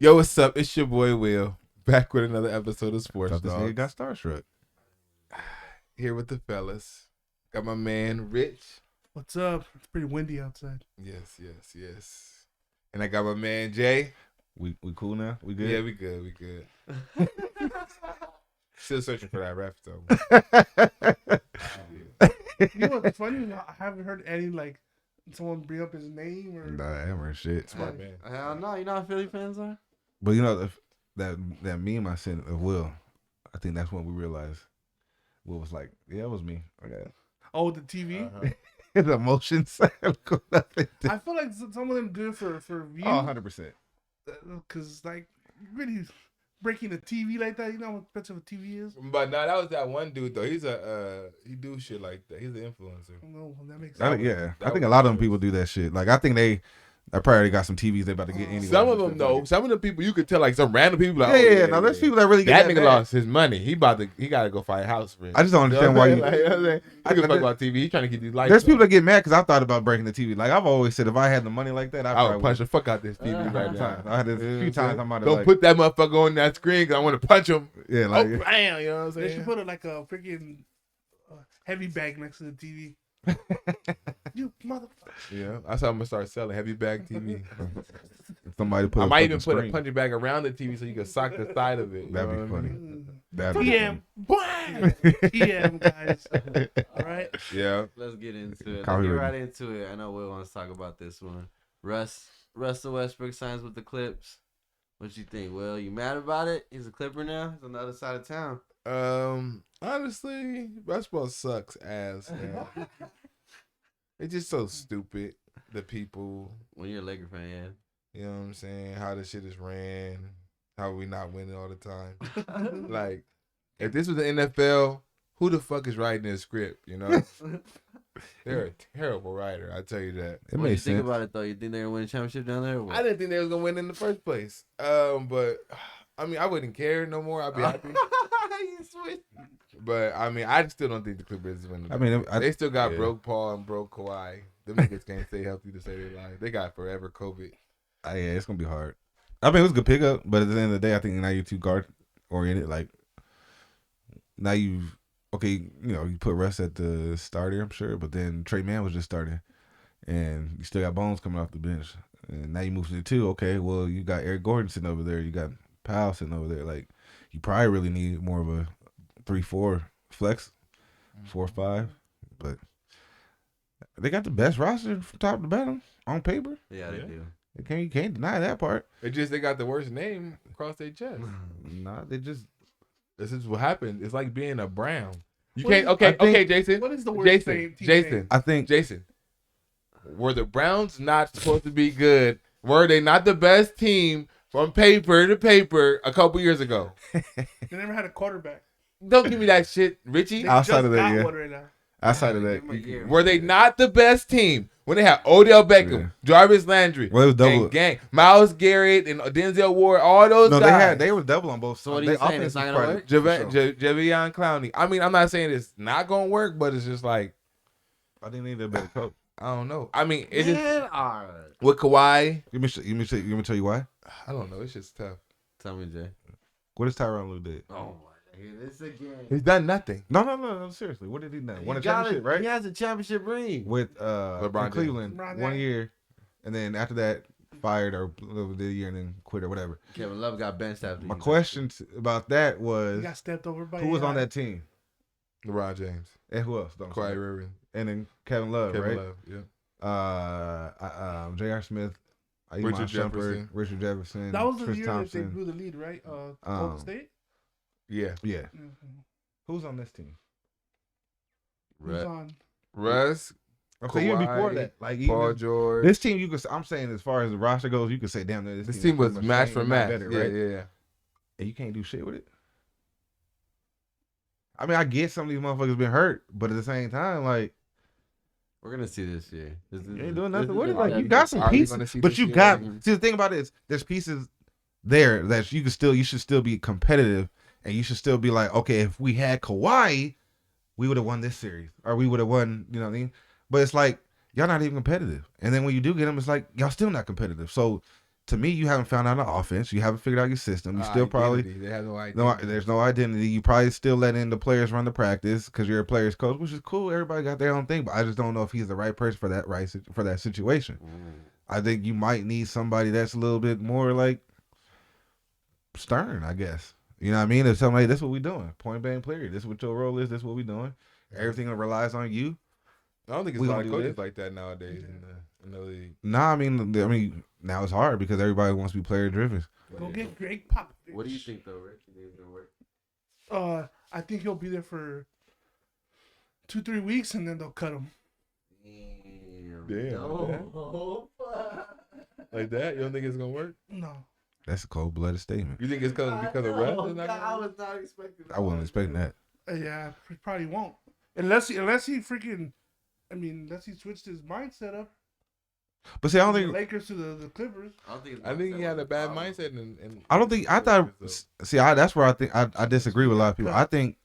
Yo, what's up? It's your boy Will, back with another episode of Sports Thought this Dawgs. nigga got starstruck. Here with the fellas. Got my man Rich. What's up? It's pretty windy outside. Yes. And I got my man Jay. We cool now? We good? Yeah, we good. Still searching for that rap though. You know what's funny? I haven't heard any someone bring up his name or. Nah, I haven't heard shit. Smart man. Hell no, you know how Philly fans are? But you know that meme I sent of Will, I think that's when we realized Will was like, yeah, it was me. Okay. Oh, the TV. The emotions. I I feel like some of them do it for views. 100%. Because really breaking the TV like that, you know how expensive a TV is. But no, that was that one dude though. He's he do shit like that. He's an influencer. No, that makes I sense. think a lot of them people do that shit. Like I think they probably already got some TVs they about to get anyway. Some of them though, some of the people you could tell like some random people like, No, there's people that really get that that nigga mad. lost his money. He gotta go find a house rent. I just don't understand why you. Like, you know what I'm saying? I give a fuck about TV. He's trying to keep these lights. There's on. people that get mad because I thought about breaking the TV. Like I've always said, if I had the money like that, I would punch the fuck out this TV right now. I had this a few times. I might have Don't put that motherfucker on that screen because I want to punch him. Yeah, like Oh, bam! You know what I'm They should saying? put a freaking heavy bag next to the TV. You motherfucker. Yeah, that's how I'm gonna start selling heavy bag TV. somebody put. I a might even fucking put a screen. punching bag around the TV so you can sock the side of it. You That'd know be what I funny. mean? That'd be TM. Bam! TM, guys. All right. Yeah. Let's get into it. Call Let's me get ready. right into it. I know Will wants to talk about this one. Russell Westbrook signs with the Clips. What you think, Will? You mad about it? He's a Clipper now. He's on the other side of town. Honestly, basketball sucks ass. Man. It's just so stupid. The people, When you're a Laker fan, yeah. you know what I'm saying? How the shit is ran. How we not winning all the time. Like, if this was the NFL, who the fuck is writing this script? You know, they're a terrible writer. I tell you that. It What do you makes think sense. about it, though? You think they're going to win a championship down there? Or what? I didn't think they was gonna win in the first place. But I mean, I wouldn't care no more. I'd be happy. You switch. But I mean, I still don't think the Clippers is winning. I mean, They still got yeah. broke Paul and broke Kawhi. Them niggas can't stay healthy to save their life. They got forever COVID. yeah, it's gonna be hard. I mean, it was a good pickup, but at the end of the day, I think now you're too guard oriented. Like now you put Russ at the starter, I'm sure, but then Trey Mann was just starting, and you still got Bones coming off the bench, and now you move to the two. Okay, well you got Eric Gordon sitting over there, you got Powell sitting over there. Like you probably really need more of a 3-4 flex, 4-5, but they got the best roster from top to bottom on paper. Yeah, they do. You can't deny that part. It just they got the worst name across their chest. Nah, they just This is what happened. It's like being a Brown. You What can't. is- Okay, Jason. What is the worst team Jason. name? I think Jason. Were the Browns not supposed to be good? Were they not the best team from paper to paper a couple years ago? They never had a quarterback. Don't give me that shit, Richie. They Outside just of that, got yeah. one right now. outside of that, Give 'em a year. Were they not the best team when they had Odell Beckham, Yeah. Jarvis Landry, well, it was double. and gang, Miles Garrett, and Denzel Ward, all those No, guys? they were double on both. So what are They you saying? offense It's not was gonna probably- work? for sure. Javion Clowney. I mean, I'm not saying it's not gonna work, but it's just like I think they need a better coach. I don't know. I mean, it's just Man, all right. with Kawhi. Let me tell you why. I don't know. It's just tough. Tell me, Jay. What does Tyronn Lue did? Oh, my. Here this again. He's done nothing. No. Seriously, what did he do? Won a championship, right? He has a championship ring. With LeBron in Cleveland James. 1 year, and then after that fired or did a year and then quit or whatever. Kevin Love got benched after. My he- question about that He was got stepped over by who was on AI. that team LeBron James, and who else? Don't Kawhi say. Irving, And then Kevin Love, Kevin right? Love. Yeah. J.R. Smith, Richard Jefferson. Richard Jefferson, That was the Chris year Thompson. that they blew the lead, right? Golden State. Yeah. Yeah, Mm-hmm. who's on this team? Who's Rhett. on? Russ, I'm saying even before Kawhi, that, like Paul even George. this team, you could. I'm saying as far as the roster goes, you could say, damn, This team was pretty much match same, for if not match. better, Yeah, right? yeah. And you can't do shit with it. I mean, I get some of these motherfuckers been hurt, but at the same time, like We're gonna see this year. you ain't doing nothing with it. the Like you best. got some Are we gonna pieces, see but this you year? got. See, the thing about it is, there's pieces there that you should still be competitive, and you should still be like, okay, if we had Kawhi, we would have won this series, or we would have won. You know what I mean? But it's like y'all not even competitive, and then when you do get them, it's like y'all still not competitive. So to me, you haven't found out an offense. You haven't figured out your system. You still probably They have no identity. there's no identity. You probably still letting the players run the practice because you're a player's coach, which is cool. Everybody got their own thing, but I just don't know if he's the right person for that situation. I think you might need somebody that's a little bit more like stern, I guess. You know what I mean? If somebody, this is what we doing. Point blank period. This is what your role is. This is what we doing. Everything relies on you. I don't think it's a lot of coaches like that nowadays in the league. Nah, I mean, now it's hard because everybody wants to be player driven. Go get Greg Popovich. What do you think though, Rick? You think it's gonna work? I think he'll be there for 2-3 weeks and then they'll cut him. Damn. No. Like that? You don't think it's gonna work? No. That's a cold-blooded statement. You think it's because of rest? I was not expecting that. I wasn't expecting that. Yeah, he probably won't. Unless he freaking, unless he switched his mindset up. But see, I don't From think the Lakers to the Clippers. I think he had a bad mindset. And I don't think I thought. See, that's where I think I disagree with a lot of people. I think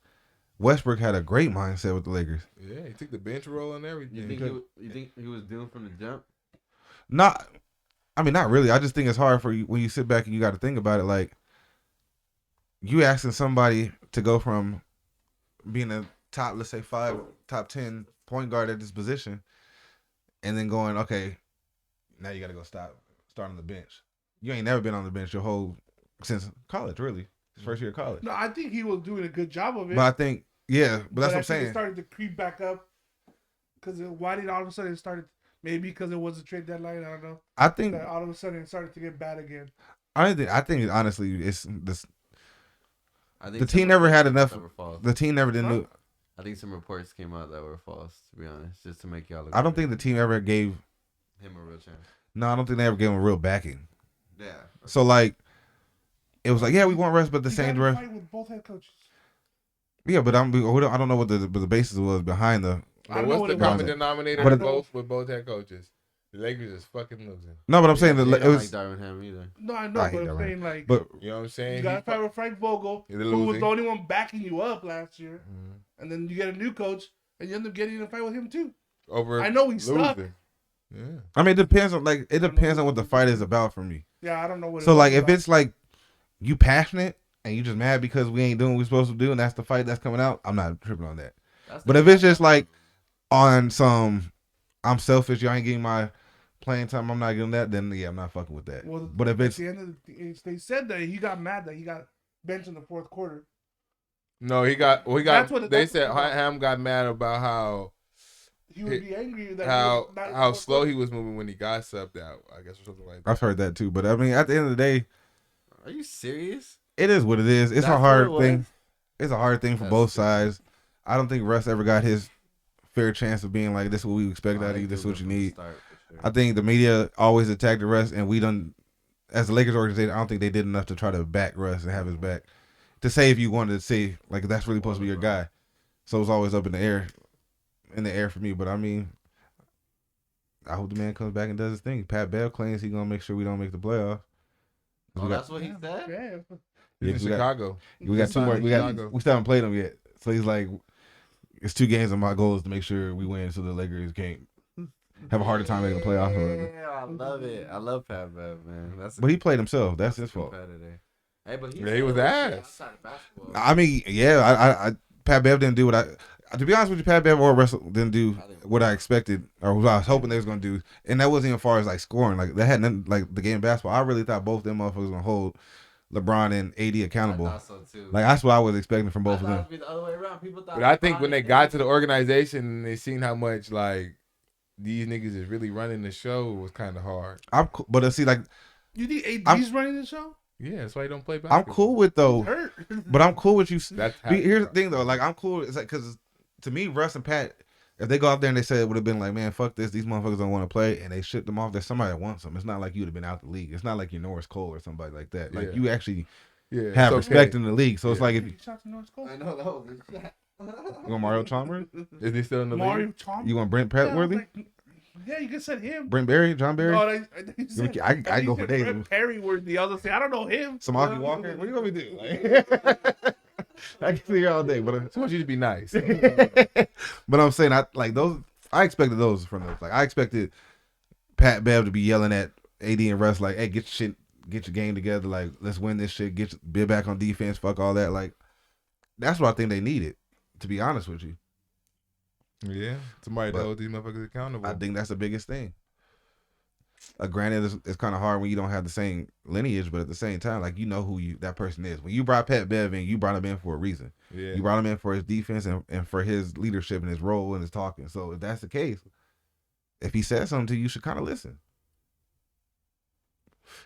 Westbrook had a great mindset with the Lakers. Yeah, he took the bench role and everything. You think he was doomed from the jump? Not really. I just think it's hard for you when you sit back and you got to think about it. Like, you asking somebody to go from being a top, let's say top 10 point guard at this position, and then going, okay, now you got to go start on the bench. You ain't never been on the bench since college, really. His first year of college. No, I think he was doing a good job of it. But I think, yeah, but that's what I'm I think saying. it started to creep back up. Because why did all of a sudden it started? Maybe because it was a trade deadline. I don't know. I think that all of a sudden it started to get bad again. I think honestly, it's this. I think the team never had enough. False. The team never did. I think some reports came out that were false. To be honest, just to make y'all look. I don't think the team ever gave him a real chance. No, I don't think they ever gave him a real backing. Yeah. So like, it was like, yeah, we want rest, but the He same got in a rest. fight with both head coaches. Yeah, but I don't know what the basis was behind the. I don't know what's what the it was. common denominator with both head coaches? The Lakers is fucking losing. No, but I'm saying They that it don't was. like Darvin Ham either. No, I know, I hate but that, I'm right. saying like, But You know what I'm saying? you got to fight with Frank Vogel, They're who was losing. the only one backing you up last year, Mhm. and then you get a new coach, and you end up getting in a fight with him too. Over I know he's losing. stuck. Yeah. I mean, it depends on what the fight is about for me. Yeah, I don't know what. So it was like, if about. it's like you passionate and you just mad because we ain't doing what we're supposed to do, and that's the fight that's coming out, I'm not tripping on that. But if it's just like on some, I'm selfish, y'all ain't getting my playing time, I'm not getting that, then yeah, I'm not fucking with that. Well, but if at it's the end of they said that he got mad that he got benched in the fourth quarter. No, he got. That's what They that's said what it was. Ham got mad about how He would be angry that how slow he was moving when he got subbed out. I guess or something like that. I've heard that too, but I mean, at the end of the day, Are you serious? it is what it is. It's a That's hard what it thing. was? It's a hard thing for That's both stupid. sides. I don't think Russ ever got his fair chance of being like, this is what we expect out of you, this is what you need. I think the media always attacked the Russ, and we done, as the Lakers organization, I don't think they did enough to try to back Russ and have his back. To say if you wanted to say, like, that's really supposed to be your guy. So it's always up in the air for me. But I mean, I hope the man comes back and does his thing. Pat Bev claims he's going to make sure we don't make the playoffs. Oh, that's what he said? Yeah. He's in Chicago. We got two more. We Chicago. still haven't played them yet. So he's like, it's 2 games, and my goal is to make sure we win, so the Lakers can't have a harder time making the playoffs. or whatever. Yeah, I love it. I love Pat Bev, man. But he played himself. That's his fault. competitor. Hey, but Yeah, he was ass. outside of basketball. I mean, yeah, I Pat Bev didn't do what to be honest with you, Pat Bev or Russell didn't do what I expected or what I was hoping they was gonna do, and that wasn't even far as like scoring. Like that had nothing, like the game of basketball. I really thought both them motherfuckers gonna hold LeBron and AD accountable. I thought so too. Like that's what I was expecting from both I of thought them. it'd be the other way around. People thought. But I think LeBron when they and got AD to the organization and they seen how much like these niggas is really running the show, it was kind of hard. But see, like You think AD's running the show? Yeah, that's why you don't play basketball. I'm cool with though, Hurt. but I'm cool with you. That's how Here's the thing though, like I'm cool. It's like because to me, Russ and Pat, if they go out there and they said it would have been like, man, fuck this, these motherfuckers don't want to play, and they ship them off. There's somebody that wants them. It's not like you would have been out the league. It's not like you're Norris Cole or somebody like that. Like Yeah. you actually yeah, have it's respect okay. in the league. So it's Yeah. like if you, Shot to North Coast. I know that was a shot. you want Mario Chalmers, Is he still in the Mario league? Chalmers. you want Brent Yeah, I was Prattworthy, like, yeah, you can said him. Brent Berry, John Berry, No, they said, I go for days. Brent Perry worthy. I was gonna say I don't know him. Samaki Walker. What do you want me to do? Like, I can see you all day, but I want you to be nice. but I'm saying I like those. I expected those from those. Like I expected Pat Bev to be yelling at AD and Russ like, hey, get your game together. Like, let's win this shit. Be back on defense. Fuck all that. Like, that's what I think they needed. To be honest with you, Yeah, somebody to But hold these motherfuckers accountable. I think that's the biggest thing. Granted, it's kind of hard when you don't have the same lineage, but at the same time, like, you know who that person is. When you brought Pat Bev in, you brought him in for a reason. Yeah, You brought him in for his defense and for his leadership and his role and his talking. So if that's the case, if he says something to you, you should kind of listen.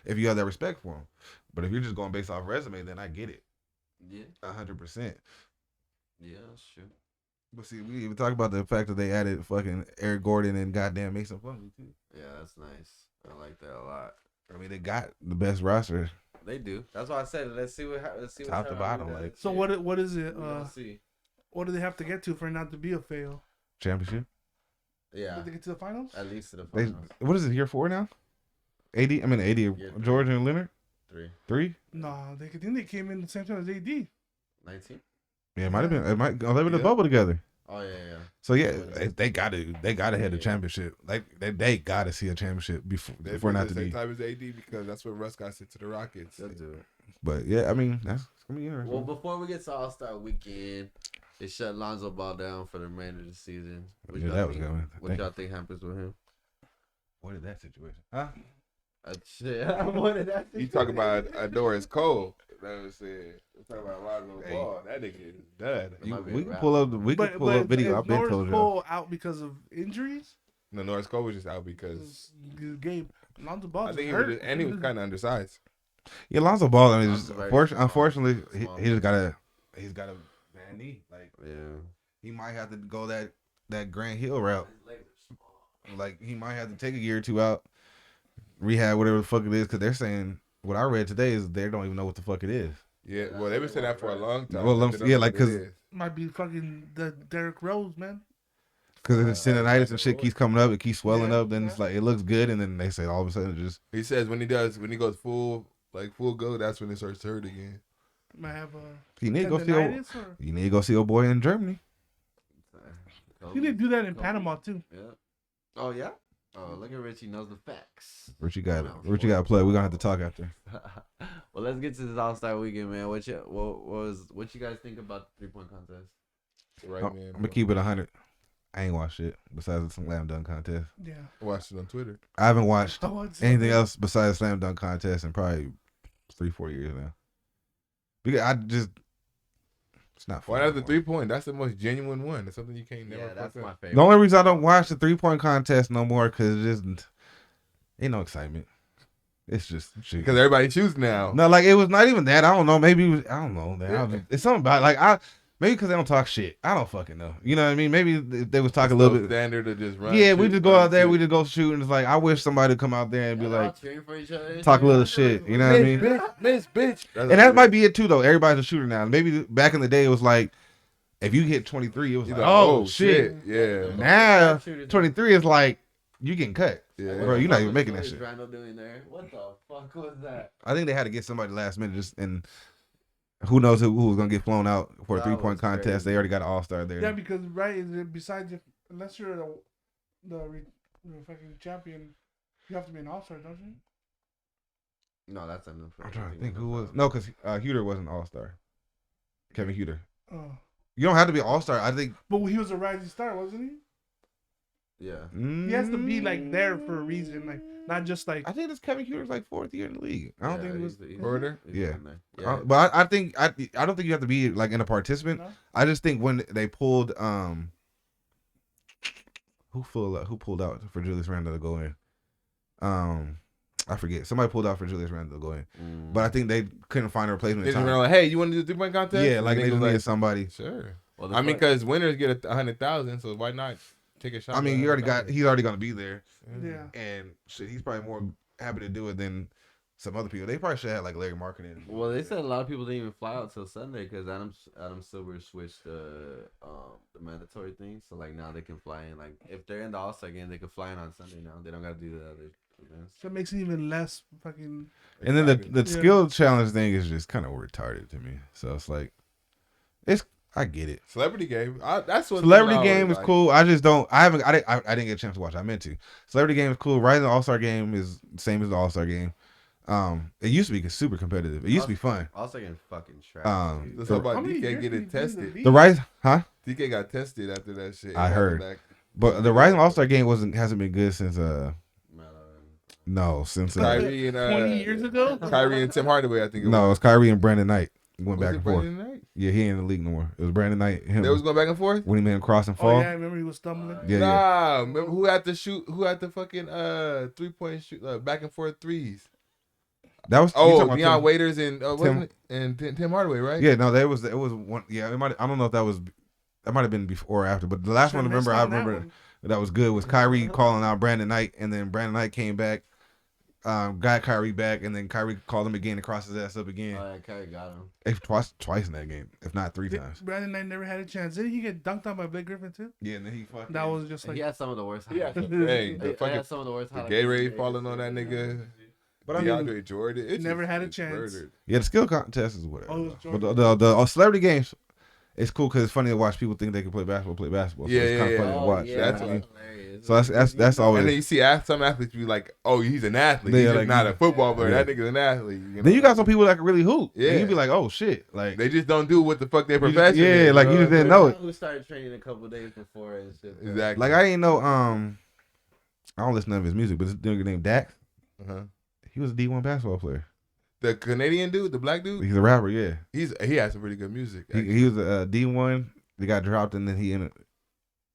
If you have that respect for him. But if you're just going based off resume, then I get it. Yeah. 100%. Yeah, that's true. But see, we even talk about the fact that they added fucking Eric Gordon and goddamn Mason Plumlee too. Yeah, that's nice. I like that a lot. I mean, they got the best roster. They do. That's why I said let's see what Top to bottom, like. So what is it? Let's see. What do they have to get to for it not to be a fail? Championship. Yeah, Did they get to the finals? at least to the They, finals. what is it here for now? 80. I mean, 80. Yeah, George and Leonard. 3. No, I think they came in the same time as AD. 19. Yeah, it might have been. It might. Oh, they were in the Yeah. bubble together. Oh yeah. So yeah, they got to hit the championship. Like they got to see a championship before not to the same be. time as AD because that's what Russ got sent to the Rockets. They'll do it. But yeah, I mean that's gonna be interesting. Well, before we get to All-Star Weekend, they shut Lonzo Ball down for the remainder of the season. Yeah, that was good. What y'all think happens with him? What is that situation? Huh? Shit, I wanted that. You talk about Doris Cole. That was it. We talking about Lonzo Ball. That nigga is done. We can pull up. We can pull up video. I've been Norris told you. Cole out because of injuries. No, Norris Cole was just out because His game. Lonzo Ball I just think he hurt. was, and he was kind of undersized. Yeah, Lonzo Ball. I mean, Lonzo's just, very small. unfortunately, Small. he just got he's got a bad knee. Like Yeah. he might have to go that Grant Hill route. Like he might have to take a year or two out, rehab whatever the fuck it is, because they're saying what I read today is they don't even know what the fuck it is. Yeah, well, they've been saying that for a long time. Well, They don't yeah, know like, what it 'cause- is. Might be fucking the Derrick Rose, man. Because if the tendonitis and shit keeps coming up, it keeps swelling Yeah, up. Then it's like it looks good, and then they say all of a sudden it just He says when he goes full go, that's when it starts to hurt again. Might have a you need to go see tendonitis or you need to go see a boy in Germany. he did do that in Panama too. Yeah. Oh yeah. Oh, look at Richie knows the facts. What you got to play? We're gonna have to talk after. Well, let's get to this All-Star Weekend, man. What you guys think about the 3-point contest? Right, I'm man. gonna keep it 100. I ain't watched shit besides the slam dunk contest. Yeah. I watched it on Twitter. I haven't watched Oh, it's- anything else besides slam dunk contest in probably 3-4 years now. Because it's not fun. Why not the 3-point? That's the most genuine one. It's something you can't never Yeah, fuck that's up. my favorite. The only reason I don't watch the 3-point contest no more because it just ain't no excitement. It's just shit. Because everybody shoots now. No, like it was not even that. I don't know. Maybe it was, I don't know. Man. It's something about maybe because they don't talk shit. I don't fucking know. You know what I mean? Maybe they was talking a little bit. Standard to just run. Yeah, we shoot, just go run, out there. shoot. We just go shoot, and it's like I wish somebody would come out there and be Y'all all like, cheering for each other. talk a little shit. You know what I mean? Miss, bitch. And that might be it too, though. Everybody's a shooter now. Maybe back in the day, it was like if you hit 23, it was He's like, like, oh shit. Yeah. Now 23 is like you getting cut. Yeah. Bro, you're not even making that shit. Randall doing there? What the fuck was that? I think they had to get somebody last minute, just and who knows who was gonna get flown out for a That 3-point was contest. crazy. They already got an all-star there. Yeah, because besides unless you're the fucking champion, you have to be an all-star, don't you? No, that's enough. I'm trying to think who was because Huter wasn't all-star. Kevin Huter. Oh, You don't have to be all-star. I think but he was a rising star, wasn't he? Yeah. He has to be like there for a reason, like not just like. I think this Kevin Huter's like 4th year in the league. I don't think it was. Further? Yeah. Yeah. But I think I don't think you have to be like in a participant. No? I just think when they pulled who pulled out for Julius Randle to go in. I forget. Somebody pulled out for Julius Randle to go in. But I think they couldn't find a replacement. They in just time. were like, hey, you want to do the 3-point contest? Yeah, like And they was just needed somebody. Sure. Well, I mean, because winners get 100,000, so why not take a shot? I mean, at he's already 100,000? gonna be there, Yeah. and shit, he's probably more happy to do it than some other people. They probably should have like Larry Marketing. Well, they said a lot of people didn't even fly out till Sunday because Adam Silver switched the mandatory thing. So like now they can fly in. Like if they're in the All-Star game, they can fly in on Sunday now. They don't got to do the other events. So it makes it even less fucking. And then the Exciting. skill challenge thing is just kind of retarded to me. So it's like, I get it. Celebrity Game. That's what Celebrity Game is like. cool. I just don't. I didn't get a chance to watch. I meant to. Celebrity Game is cool. Rising All-Star Game is the same as the All-Star Game. It used to be super competitive. It used to be fun. Also getting fucking trash. Let's talk about How many DK years getting did he do tested. the The Rise, huh? DK got tested after that shit. I heard. Back. But the Rising All-Star Game hasn't been good since since Kyrie and 20 years ago. Kyrie and Tim Hardaway, I think. no, it was Kyrie and Brandon Knight went Was back it and forth. Brandon Knight? Yeah, he ain't in the league no more. It was Brandon Knight. Him. They was going back and forth. When he made him cross and Oh fall. yeah, I remember he was stumbling. Yeah, Nah, remember who had to shoot? Who had the fucking 3-point shoot back and forth threes? That was Deion Waiters and Tim Hardaway, right? Yeah, no, it was one. Yeah, it might. I don't know if that might have been before or after, but the last one I remember that was good was Kyrie calling out Brandon Knight, and then Brandon Knight came back, got Kyrie back, and then Kyrie called him again and crossed his ass up again. Oh yeah, Kyrie got him. Twice in that game, if not three times. Brandon Knight never had a chance. Didn't he get dunked on by Blake Griffin too? Yeah, and then he fucking. That was just like He had some of the worst. Yeah. highlights. Hey, the He fucking had some of the worst. the highlights. Gatorade falling on that nigga. But I mean, DeAndre Jordan. It never just had a gets chance. murdered. yeah, the skill contest is whatever. Oh, it was but Jordan. the celebrity games, it's cool because it's funny to watch people think they can play basketball. So Yeah, it's kind yeah, of funny yeah. to watch. Yeah, That's I mean, hilarious. so that's always. And then you see some athletes be like, "Oh, he's an athlete. Yeah, He's just like, not a football player. yeah. That nigga's an athlete." You Then know? you got some people that can really hoop. Yeah. And you be like, oh shit, like They just don't do what the fuck their You just- profession yeah, is. like, you just didn't know it. Who started training a couple days before and shit. Exactly. like I didn't know. I don't listen to none of his music, but this nigga named Dax, Uh-huh. he was a D1 basketball player. The Canadian dude, the black dude, He's a rapper, yeah. he has some pretty good music. He was a D1. They got dropped, and then he in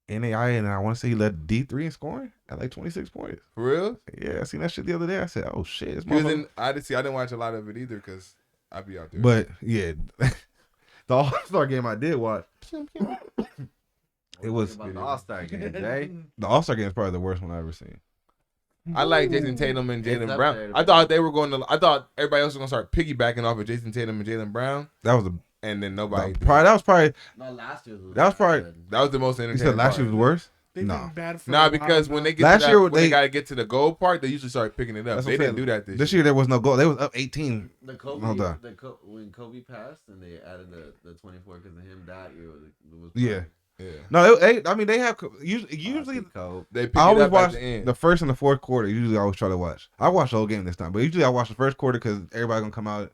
NAI, and I want to say he led D3 in scoring at like 26 points. For real? Yeah, I seen that shit the other day. I said, oh shit, this He was motherfucker. in. I didn't watch a lot of it either because I'd be out there. But yeah, the All-Star game I did watch. It was about the All-Star game, Jay. the All-Star game is probably the worst one I ever seen. I like Jason Tatum and It's Jaylen up Brown. there. I thought they were going to. I thought everybody else was going to start piggybacking off of Jason Tatum and Jaylen Brown, That was and then nobody. did. that was probably No, last year was. That was probably- good. That was the most you entertaining. said last year was part. worse. They've No. been bad for Nah, a because while when now. they get Last to that, year, when they they- got to get to the gold part, they usually start picking it up. That's They what I'm didn't saying. do that This year there was no goal. They was up 18. The Kobe, Hold on. when Kobe passed and they added the 24 because of him that year was Yeah. Yeah, No, I mean they have usually. Kobe. they pick I it always up watch at the end. the first and the fourth quarter. Usually, I always try to watch. I watch the whole game this time, but usually I watch the first quarter because everybody gonna come out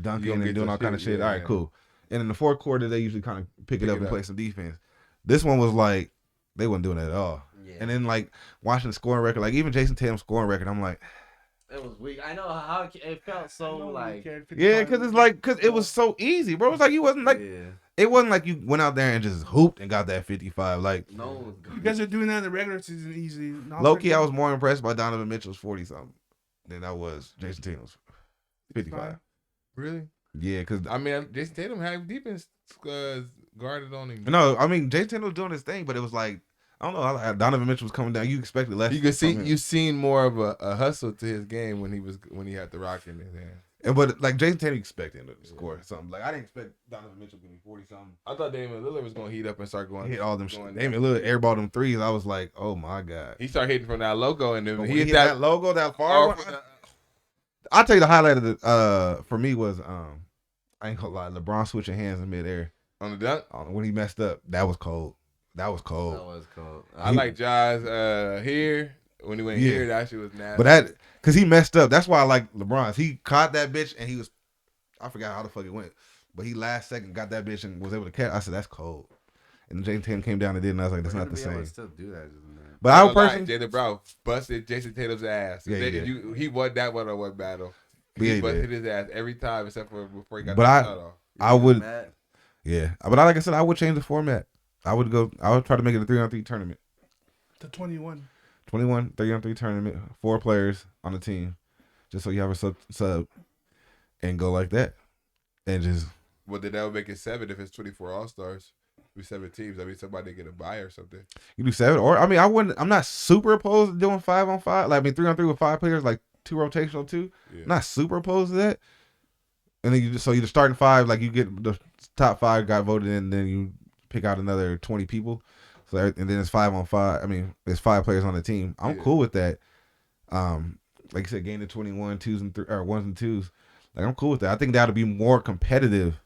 dunking gonna and get doing your all kind of shit, shit. yeah, All right, yeah. cool. And in the fourth quarter, they usually kind of pick it Pick up it and up. play some defense. This one was like they wasn't doing that at all. Yeah. And then like watching the scoring record, like even Jason Tatum's scoring record, I'm like, It was weak. I know how it felt so Nobody like. cared. yeah, 55 because it was so easy, bro. It was like you wasn't like Yeah. it wasn't like you went out there and just hooped and got that 55. Like No one was You guys are doing that in the regular season easy. low key, I was more impressed by Donovan Mitchell's 40 something than I was Jason Tatum's 55. Really? Yeah, because I mean, Jason Tatum had defense guarded on him. no, I mean Jason Tatum was doing his thing, but it was like I don't know. Donovan Mitchell was coming down. You expected less. You could see from him. you seen more of a hustle to his game when he had the rock in his hand. But like Jason Tatum expected him to score something. Like I didn't expect Donovan Mitchell to be 40 something. I thought Damian Lillard was gonna heat up and start going. Hit all them. going Damian Lillard airballed them threes. I was like, oh my god. He started hitting from that logo, and then But he when hit hit that. logo, that far one. I'll tell you the highlight of the for me was I ain't gonna lie, LeBron switching hands in midair on the dunk. when he messed up. That was cold. That was cold. That was cold. I like Jaws here when he went Yeah. here. That shit was nasty. But that because he messed up. That's why I like LeBron. He caught that bitch and he was I forgot how the fuck it went. But he last second got that bitch and was able to catch. I said that's cold. And Jason Tatum came down and did, and I was like, that's not the same. Still do that, isn't it? But I would Like, personally, Jalen Brown busted Jason Tatum's ass. Yeah, he did. He won that one-on-one battle. Yeah, he He busted did. his ass every time except for before he got But the I- shot off. I would, Matt, yeah. But like I said, I would change the format. I would try to make it a 3-on-3 tournament. to 21. 21 3-on-3 tournament, 4 players on the team, just so you have a sub, and go like that, and just Well, then that would make it 7 if it's 24 All-Stars. It'd be 7 teams. I mean, somebody get a bye or something. you do 7. Or I mean, I'm not super opposed to doing 5-on-5. Like I mean, 3-on-3 with 5 players, like 2 rotational 2. Yeah. Not super opposed to that. And then you're starting 5, like you get the top 5 got voted in, then you pick out another 20 people. So and then it's 5-on-5. I mean, it's 5 players on the team. I'm Yeah. cool with that. Like you said, gain to 21, 2s and 1s and 2s. Like I'm cool with that. I think that'll be more competitive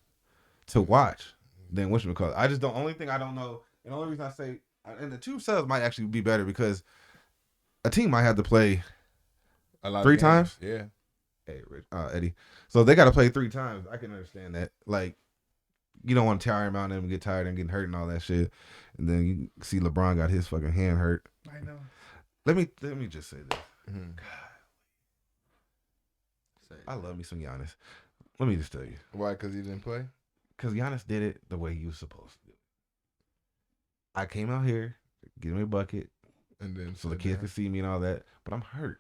to watch. than whatchamacallit. I just don't. Only thing I don't know, and the only reason I say, and the two subs might actually be better because a team might have to play A lot of 3 games. times. Yeah. Hey, Eddie. So they got to play 3 times. I can understand that. Like, you don't want to tire him out and them get tired and getting hurt and all that shit. And then you see LeBron got his fucking hand hurt. I know. Let me just say this. Mhm. I love me some Giannis. Let me just tell you. Why? Because he didn't play? Because Giannis did it the way he was supposed to do it. I came out here, get him a bucket, And then so the kids could see me and all that. But I'm hurt.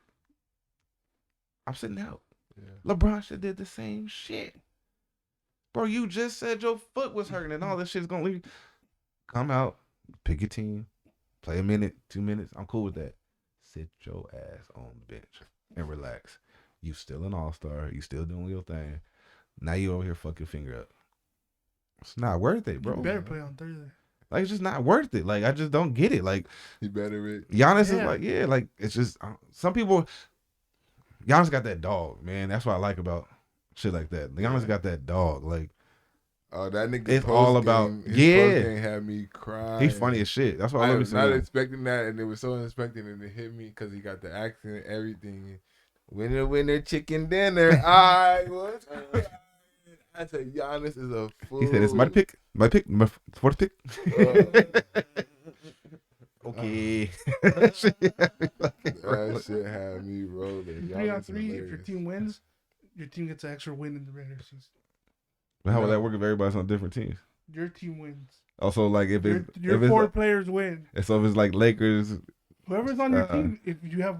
I'm sitting out. Yeah. LeBron should did the same shit. Bro, you just said your foot was hurting and all this shit's gonna leave. Come out, pick your team, play a minute, 2 minutes. I'm cool with that. Sit your ass on the bench and relax. You still an all-star. You still doing your thing. Now you over here fuck your finger up. It's not worth it, bro. You better play on Thursday. Like, it's just not worth it. Like, I just don't get it. Like, He better with. Giannis is Yeah. like, yeah, like, it's just, some people, Giannis got that dog, man. That's what I like about shit like that. Giannis got that dog. Like, Oh, that nigga. It's all about- yeah. Post-game had me crying. he's funny as shit. That's why I I love me was some not Giannis. expecting that, and it was so unexpected, and it hit me because he got the accent and everything. Winner, chicken dinner. I was. I said, Giannis is a fool. He said, it's my pick. My fourth pick. Okay. That shit had me rolling. 3-on-3, Giannis is if your hilarious. team wins, your team gets an extra win in the regular season. But how would that work if everybody's on different teams? Your team wins. Also, like, if Your, it's, your if it's, 4 players win. so if it's like Lakers, Whoever's on your team, if you have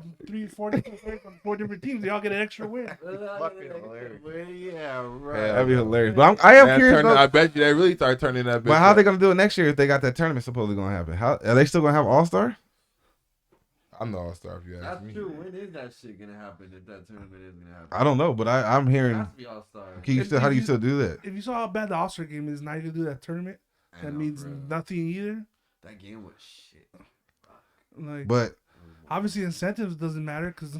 4 different players on 4 different teams, they all get an extra win. Yeah, right. that'd be hilarious. But I am curious, though, I bet you they really start turning that. but how are they going to do it next year if they got that tournament supposedly going to happen? How are they still going to have All-Star? I'm the all-star if you ask That's me. true. When is that shit gonna happen? If that tournament is gonna happen? I don't know, but I'm It hearing. has to be all star. Can you still? How do you still do that? If you saw how bad the All-Star game is, now you can do that tournament. That means nothing either. That game was shit. Like, But obviously, incentives doesn't matter because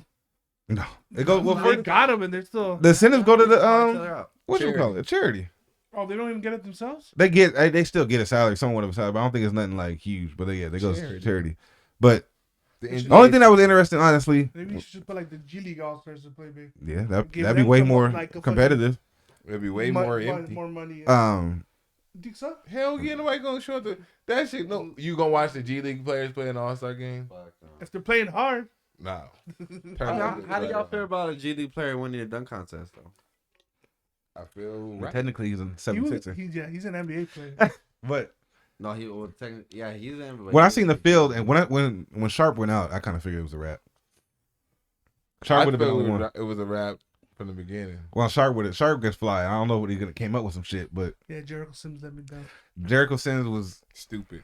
no, it goes. Well, they first, got them and they're still. the incentives go to the Charity. what you call it, charity. Oh, they don't even get it themselves. They still get a salary, somewhat of a salary, but I don't think it's nothing like huge. But they go to charity. But the only thing that was interesting, honestly, Maybe you should put like the G League All-Stars to play big. yeah, Give that'd be them way some, more like, a competitive. It'd be way more empty. More money. Um, You think so? Hell yeah, nobody gonna show up to that shit. No, you gonna watch the G League players play an All-Star game? Fuck no. If they're playing hard, No. How do y'all feel about a G League player winning a dunk contest though? I feel right. technically he's a he was, 76er. he's an NBA player. But No, he well, technically, yeah, he's in. when I seen the field and when Sharp went out, I kind of figured it was a wrap. Sharp would have been the only one. It was a wrap from the beginning. Well, Sharp gets fly. I don't know what he came up with some shit, but Yeah, Jericho Sims let me down. Jericho Sims was Stupid.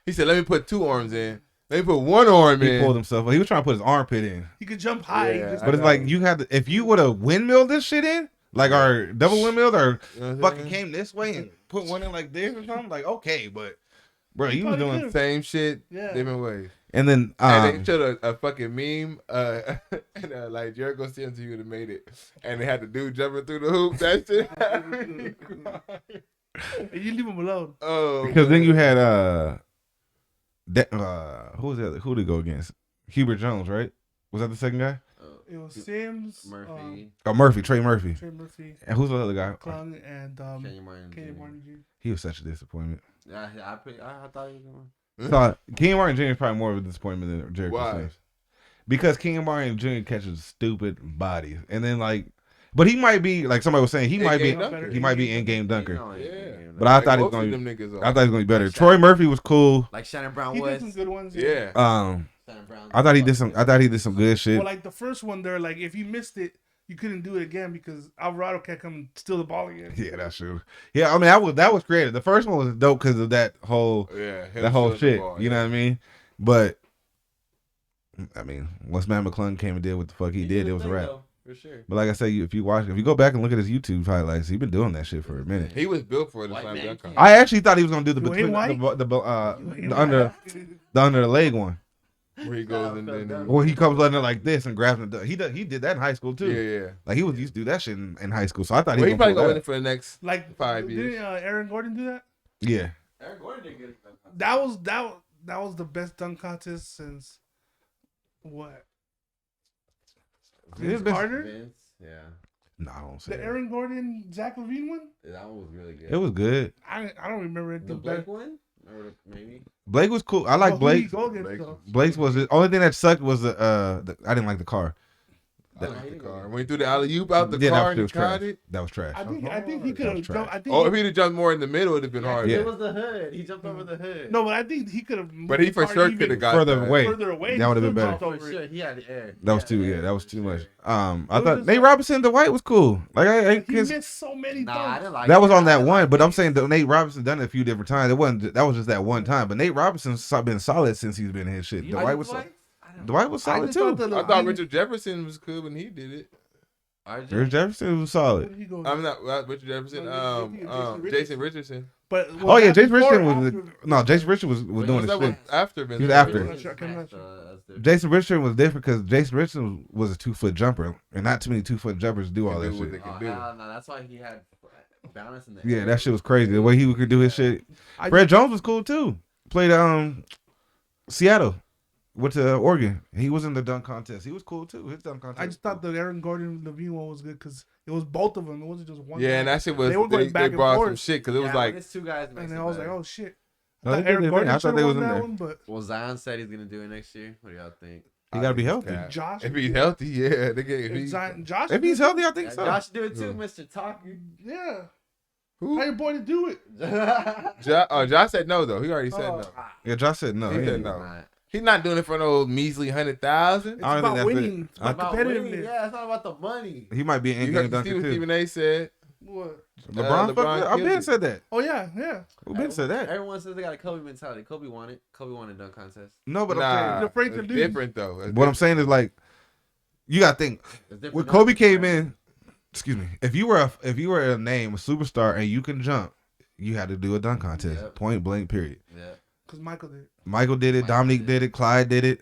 He said, "Let me put 2 arms in. Let me put 1 arm he in." pulled himself. He was trying to put his armpit in, He could jump high. Yeah, Just- but it's like you had to, if you would have windmilled this shit in, like our double windmilled, or You know what I'm fucking saying? came this way and put one in like this or something, like okay, but bro, you was probably doing, could've. Same shit, Yeah. different ways. and then And they showed a fucking meme, and like Jericho Sims, he would have made it, and they had the dude jumping through the hoop. That shit. had me crying. And you leave him alone. because Oh, then you man. had who was the other, who did go against Hubert Jones, right? Was that the second guy? It was Sims, Murphy, Oh, Murphy, Trey Murphy, Trey Murphy, and who's the other guy? Klung, and Kenny Martin. Kenny Jr. Martin Jr. He was such a disappointment. Yeah, I thought he was going. So King Martin Jr. is probably more of a disappointment than Jericho Why? Sims. Because King Martin Jr. catches stupid bodies, and then like, but he might be like somebody was saying he might be In-game dunker. he might be in game dunker. Yeah. But I thought he most was of gonna them be, niggas I are. thought he was gonna be better. Like Troy Murphy was cool. Like Shannon Brown He did was. some good ones. Yeah. Shannon Brown. I thought he did some good shit. Well, like the first one, they're like, if you missed it, you couldn't do it again because Alvarado can't come and steal the ball again. Yeah, that's true. Yeah, I mean that was creative. The first one was dope because of that whole Yeah. that whole shit. You know what I mean? But I mean, once Matt McClung came and did what the fuck he did, it was a wrap. For sure. But like I say, if you go back and look at his YouTube highlights, he's been doing that shit for a minute. He was built for the White slam man dunk can't- contest. I actually thought he was gonna do the Dwayne between White? the under the leg one, Where he goes and then where he comes under like this and grabs the. He did that in high school too. yeah. Like he used to do that shit in high school. So I thought Well, he he was probably gonna gonna pull win it that. for the next Like 5 didn't years. Aaron Gordon do that? Yeah. Eric Gordon didn't get it. That was the best dunk contest since what? Vince Carter? Vince, yeah. No, I don't say The that. Aaron Gordon, Zach LaVine one? That one was really good. It was good. I don't remember it. The Blake one? Or maybe? Blake was cool. I like Blake. Blake's was the only thing that sucked was the I didn't like the car. I like the car. When he threw the alley-oop out the Yeah, car that and was he caught trash. it. That was trash. I think he could have jumped. If he'd have jumped more in the middle, it'd have been hard. Yeah. It was the hood. He jumped over the hood. No, but I think he could have. But he for sure could have got further that. away. Further away. That would have been better. Oh, for sure. He had the air. That was too. Yeah, that was too much. I was thought just Nate like- Robinson, the white was cool. Like He missed so many Nah, I dunks. didn't like that it. was on I that didn't one, like but it. I'm saying that Nate Robinson done it a few different times. It wasn't. That was just that one time. But Nate Robinson's been solid since he's been in his shit. You The like white was. Dwight? I don't The white was I solid just too. thought I thought Richard Jefferson was good when he did it. RJ? Richard Jefferson was Where solid. did he go? I'm not Richard Jefferson. Jason Richardson. But Oh yeah, Jason before or Richardson was after? no. Jason Richardson was doing That his was shit. after Vince. He was after. That's different. Jason Richardson was different because Jason Richardson was a 2-foot jumper, and not too many 2-foot jumpers do all that do what shit. they can Oh, do. hell no. That's why he had balance in the Yeah, air. that shit was crazy. The way he could do his shit. I Fred Jones was cool too. Played Seattle. Went to Oregon. He was in the dunk contest. He was cool too. His dunk contest. I just thought the Aaron Gordon LaVine one was good because it was both of them. It wasn't just one. Yeah, guy. and that shit was They were going back they and brought some forth. shit because it was Yeah, like when it's two guys. it makes and it then I was better. like, oh shit. No, they did Aaron their Gordon thing. I thought they should've was won in that there. one, but Well, Zion said he's gonna do it next year. What do y'all think? He gotta be healthy. Yeah. Josh. If he's healthy, yeah, they get. Josh. If he's healthy, I think Yeah, so. Josh do it too, Yeah. Mr. Talker. Yeah. Who? How your boy to do it? Josh said no though. He already said no. Yeah, Josh said no. He He said ain't- no. He's not doing it for no measly 100,000. It's I don't about think that's winning. It's I- about About winning, competitiveness. yeah, it's not about the money. He might be an You in-game heard see dunker what too. Stephen A. said. What? LeBron, fucked LeBron it. I've killed been it. said that. Oh yeah, yeah. Who been said that? Everyone says they got a Kobe mentality. Kobe won it. Kobe won a dunk contest. No, but Nah, He's afraid to it's lose. different though. what I'm saying is like, you gotta think. It's different When now. Kobe came in, excuse me, if you were a name, a superstar, and you can jump, you had to do a dunk contest. Yep. Point blank. Period. Yeah. Because Michael did. Michael did it. Michael Dominique did did it. Clyde did it.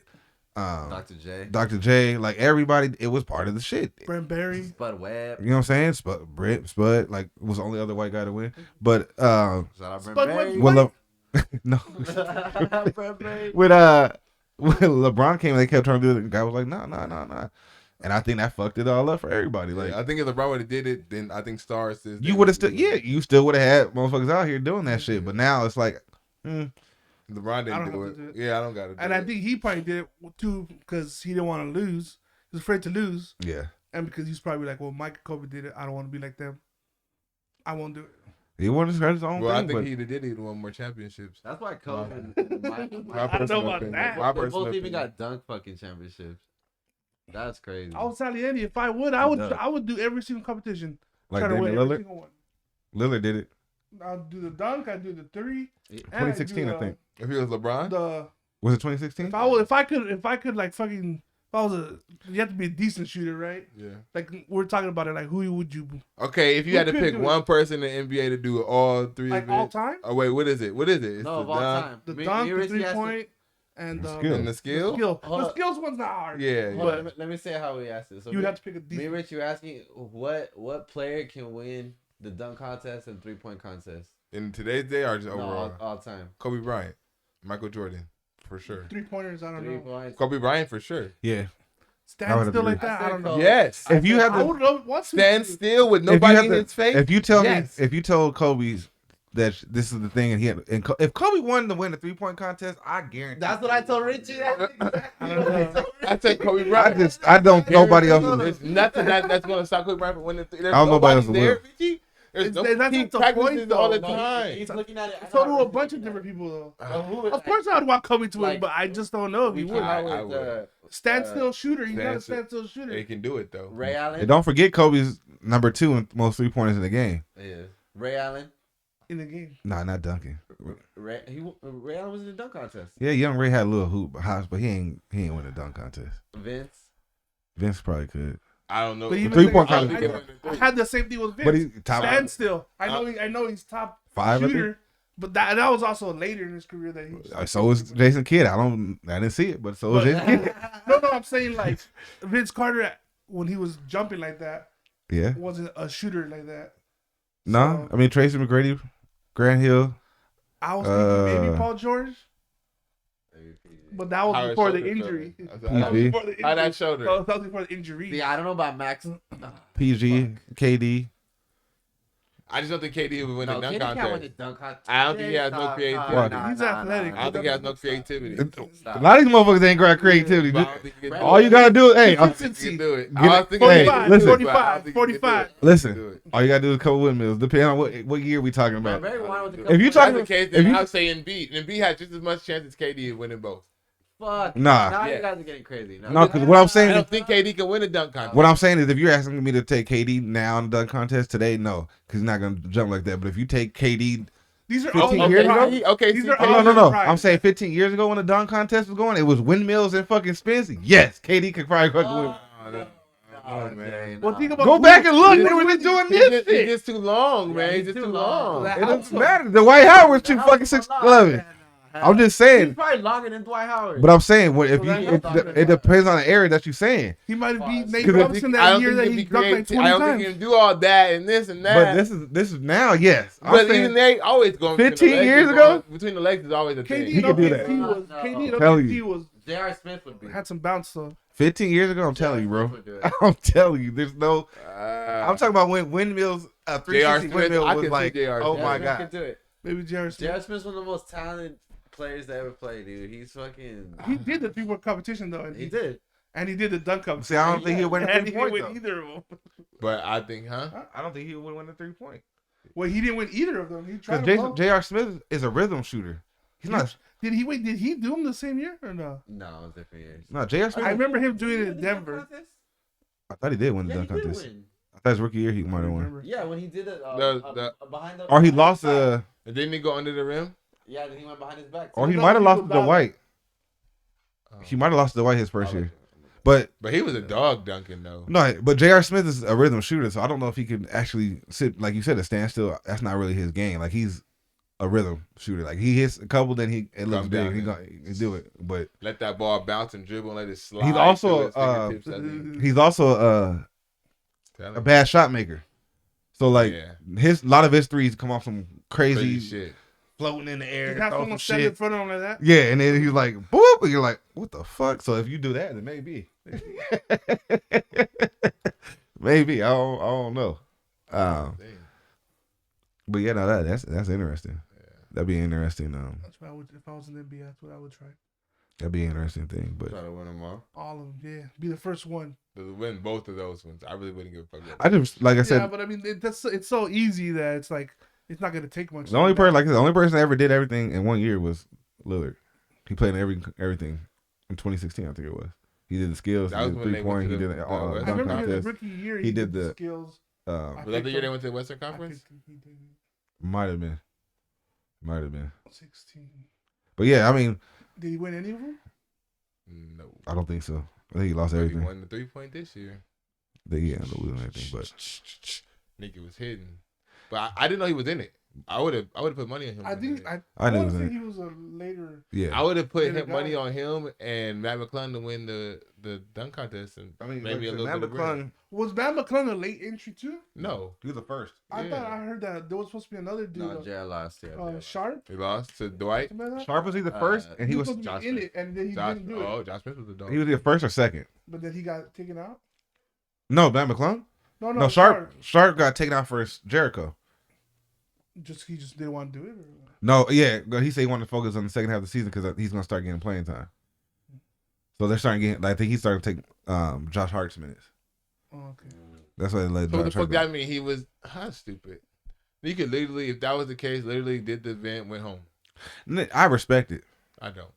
Dr. J. Dr. J. Like everybody, it was part of the shit. Brent Barry. Spud Webb. You know what I'm saying? Spud, like was the only other white guy to win. But Shout out Brent Spud Barry. Webb. no, Brent Barry. when LeBron came, they kept trying to do it. The guy was like, nah. And I think that fucked it all up for everybody. Like I think if LeBron would have did it, then I think stars. you would have still, you still would have had motherfuckers out here doing that shit. But now it's like, LeBron I didn't don't do have it. to do it. Yeah, I don't got to do And it. I think he probably did it too because he didn't want to lose. He was afraid to lose. yeah, And because he's probably like, well, Mike and Kobe did it. I don't want to be like them. I won't do it. he wanted to scratch his own Well, I thing. think but he'd have did it won more championships. That's why Kobe and Mike. My I don't know personal about opinion. that. My They personal both even opinion. got dunk fucking championships. That's crazy. I was telling Andy, if I would, I would do every single competition. like Try to win Damian every Lillard, single one. Lillard did it. I'll do the dunk. I do the three. and 2016, do, I think. If he was LeBron, Was it 2016? If I could like fucking. If I was you have to be a decent shooter, right? yeah. Like we're talking about it. Like who would you Okay, if you Who had to could pick do it? one person in the NBA to do all three like of all it. time? Oh wait, what is it? What is it? It's no, the of all dunk time. The Me- dunk, me the and Richie 3-point, and The the skill. and the skill. skill. Hold The up. skills one's not hard. Yeah, Hold yeah. on, let me say how we asked it. So You would me, have to pick a me decent. and Rich, you asking what player can win the dunk contest and 3-point contest? In today's day or just No, overall? all time. Kobe Bryant, Michael Jordan, for sure. 3-pointers. I don't 3 know. points. Kobe Bryant for sure. Yeah. I Stand would still agree. like that. I don't know. Kobe. Yes. If you had I to, would love want to Stand do. still with if you nobody had in to- his face. if you tell Yes. me, if you told Kobe that this is the thing, and if Kobe wanted to win the 3-point contest, I guarantee. That's what I told Richie. That's exactly I don't know. I said Kobe I Bryant. don't. Nobody else. There's nothing that's going to stop Kobe Bryant from winning. There's I don't know nobody nobody else will there, win. Richie. There's no, That's he not the practices point, all the though. time. He's looking at it. So do a bunch of different people though. Of course, I'd want Kobe to win, Like, but I just don't know if he We would. came out I with would. Standstill shooter. He's not a Standstill- standstill shooter. He can do it though. Ray Allen. And don't forget Kobe's number 2 in most 3-pointers in the game. Yeah. Ray Allen. In the game. Nah, not Duncan. Ray Allen was in the dunk contest. Yeah, Young Ray had a little hoop, but he ain't win the dunk contest. Vince. Vince probably could, I don't know. But even 3-point I don't contest. think he I won had the same thing with Vince. but he's top Standstill. I know he's top 5. I think. shooter, but that was also later in his career that he. So was Jason Kidd. I didn't see it, but so was Jason Kidd. No, I'm saying like Vince Carter when he was jumping like that Yeah. wasn't a shooter like that. No, So- I mean Tracy McGrady, Grant Hill. I was thinking maybe Uh, Paul George, but that was How his before the shoulder injury. feeling. That was PG. before the injury. How that shoulder? That was before the injury. See, I don't know about Max. PG, KD. I just don't think KD would win No, the dunk KD can't win contest. the dunk contest. I don't think he has no Stop. creativity. He's athletic. I don't think he has no creativity. A lot of these motherfuckers ain't got creativity. But I don't think he can do All All it. you gotta do is, hey, I don't think he can do it. Get I it- don't think he can do 45, it, listen. but I don't think he can do it. 45. listen. All you gotta do is a couple windmills, depending on what year we talking Man, about. Barry won with the If you If that's talking- the case, if then you- I'll say Embiid. And Embiid had just as much chance as KD of winning both. fuck. Nah. Now Yeah. you guys are getting crazy. No, because what I'm I saying, don't think KD can win a dunk contest. what I'm saying is, if you're asking me to take KD now in the dunk contest today, no, because he's not gonna jump like that. But if you take KD, These are 15 all years ago? prime. Okay, These see, are KD all- no. Right. I'm saying 15 years ago when the dunk contest was going, it was windmills and fucking spins. Yes, KD could probably fucking win. Oh, man. Well, think about Go who- back and look. He They were doing He's this just, shit. he's just too long, man. He's just too long. That It doesn't also- matter. The Dwight Howard was too fucking 6'11". I'm just He's saying. probably longer than Dwight Howard. But I'm saying, what if So you? that- It depends on the area that you're saying. He might have beat Nate 'Cause I Robinson I that don't year think that he he can dunked like be 20 I don't times. think he can do all that and this and that. But this is now, yes. I'm But saying, even they always going 15 between the legs years is ago? always- between the legs is always a KD thing. He could do and that. OKC was No. KD and Tell OKC you. was J.R. Smith would be. had some bounce though. 15 years ago, I'm telling you, bro. Smith would do it. I'm telling you, there's no. I'm talking about when windmills, J.R. 360 Smith, windmill I was can see like, J.R. oh Smith. my Smith god. could do it. Maybe J.R. J.R. Smith. Smith's one of the most talented players to ever play, dude. He's fucking. He did the 3-point competition though, and He did. and he did the dunk competition. See, I don't think he'll win the And he 3 didn't point. win either of them. But I think, huh? I don't think he would win the 3 point. Well, he didn't win either of them. He tried Because them both. J.R. Smith is a rhythm shooter. He's not. Did he wait? Did he do them the same year or no? No, it was different years. No, J.R. Smith. I remember him doing it in Denver. I thought he did win the Yeah, he dunk did contest. win. I thought his rookie year he might have won. Remember. Yeah, when he did it behind the. Or he lost behind his back. And didn't he go under the rim? Yeah, then he went behind his back. Or he No, might have he lost was to down. Dwight. Oh. He might have lost to Dwight his first year. But But he was a dog dunking though. no, but J.R. Smith is a rhythm shooter, so I don't know if he can actually sit, like you said, a standstill. That's not really his game. Like he's a rhythm shooter. Like he hits a couple, then it looks Come big. down He and- gonna he do it. But Let that ball bounce and dribble and let it slide. He's also, through his fingertips as he- he's also Tell a him. bad shot maker. So like Yeah. a lot of his threes come off some crazy, Crazy shit. floating in the air, Did have throw someone some stand in shit. front of him like that? Yeah, and then he's like, boop, and you're like, what the fuck? So if you do that, then maybe. Maybe. I don't know. Damn. But yeah, no, that's interesting. That'd be interesting. That's what I would if I was in the NBA. That's what I would try. That'd be an interesting thing. But Try to win them all. All of them, yeah. Be the first one. To win both of those ones, I really wouldn't give a fuck. about I just, like I said, Yeah, but I mean, it's so easy that it's like it's not gonna take much. the only to do person, that. like I said, the only person that ever did everything in 1 year was Lillard. He played in everything in 2016, I think it was. He did the skills, That he was did when they 3 point, went he to did the all West. I dunk remember his contest. rookie year. He did the skills. Was that the year they went to the Western I Conference? think he did Might have been. 16. But yeah, I mean, Did he win any of them? No. I don't think so. I think he lost But he everything. won the 3-point this year. He ended up losing everything, but Nigga was hidden. But I didn't know he was in it. I would have put money on him. I think I I knew he wanna was in say it. he was a later. Yeah. I would have put Later money guy. on him and Matt McClung to win the dunk contest and I mean, maybe a little Matt bit of McClung, ring. Was Matt McClung a late entry too? No, he was the first. I Yeah. thought I heard that there was supposed to be another dude. No, J.R. lost. Yeah, Sharp. he lost to Dwight. Something like that? Sharp was either first, and he was supposed to Josh be in Smith. it, and then he Josh, didn't do it. Josh Smith was the dog. he was either first or second. But then he got taken out. No, Matt McClung. No, No, Sharp got taken out for Jericho. He just didn't want to do it. Or... No, yeah, but he said he wanted to focus on the second half of the season because he's gonna start getting playing time. So they're starting getting. Like, I think he's starting to take Josh Hart's minutes. Oh, okay. That's why they let So what the Josh fuck Hart go. that mean? He was stupid. You could literally, if that was the case, literally did the event, went home. I respect it. I don't.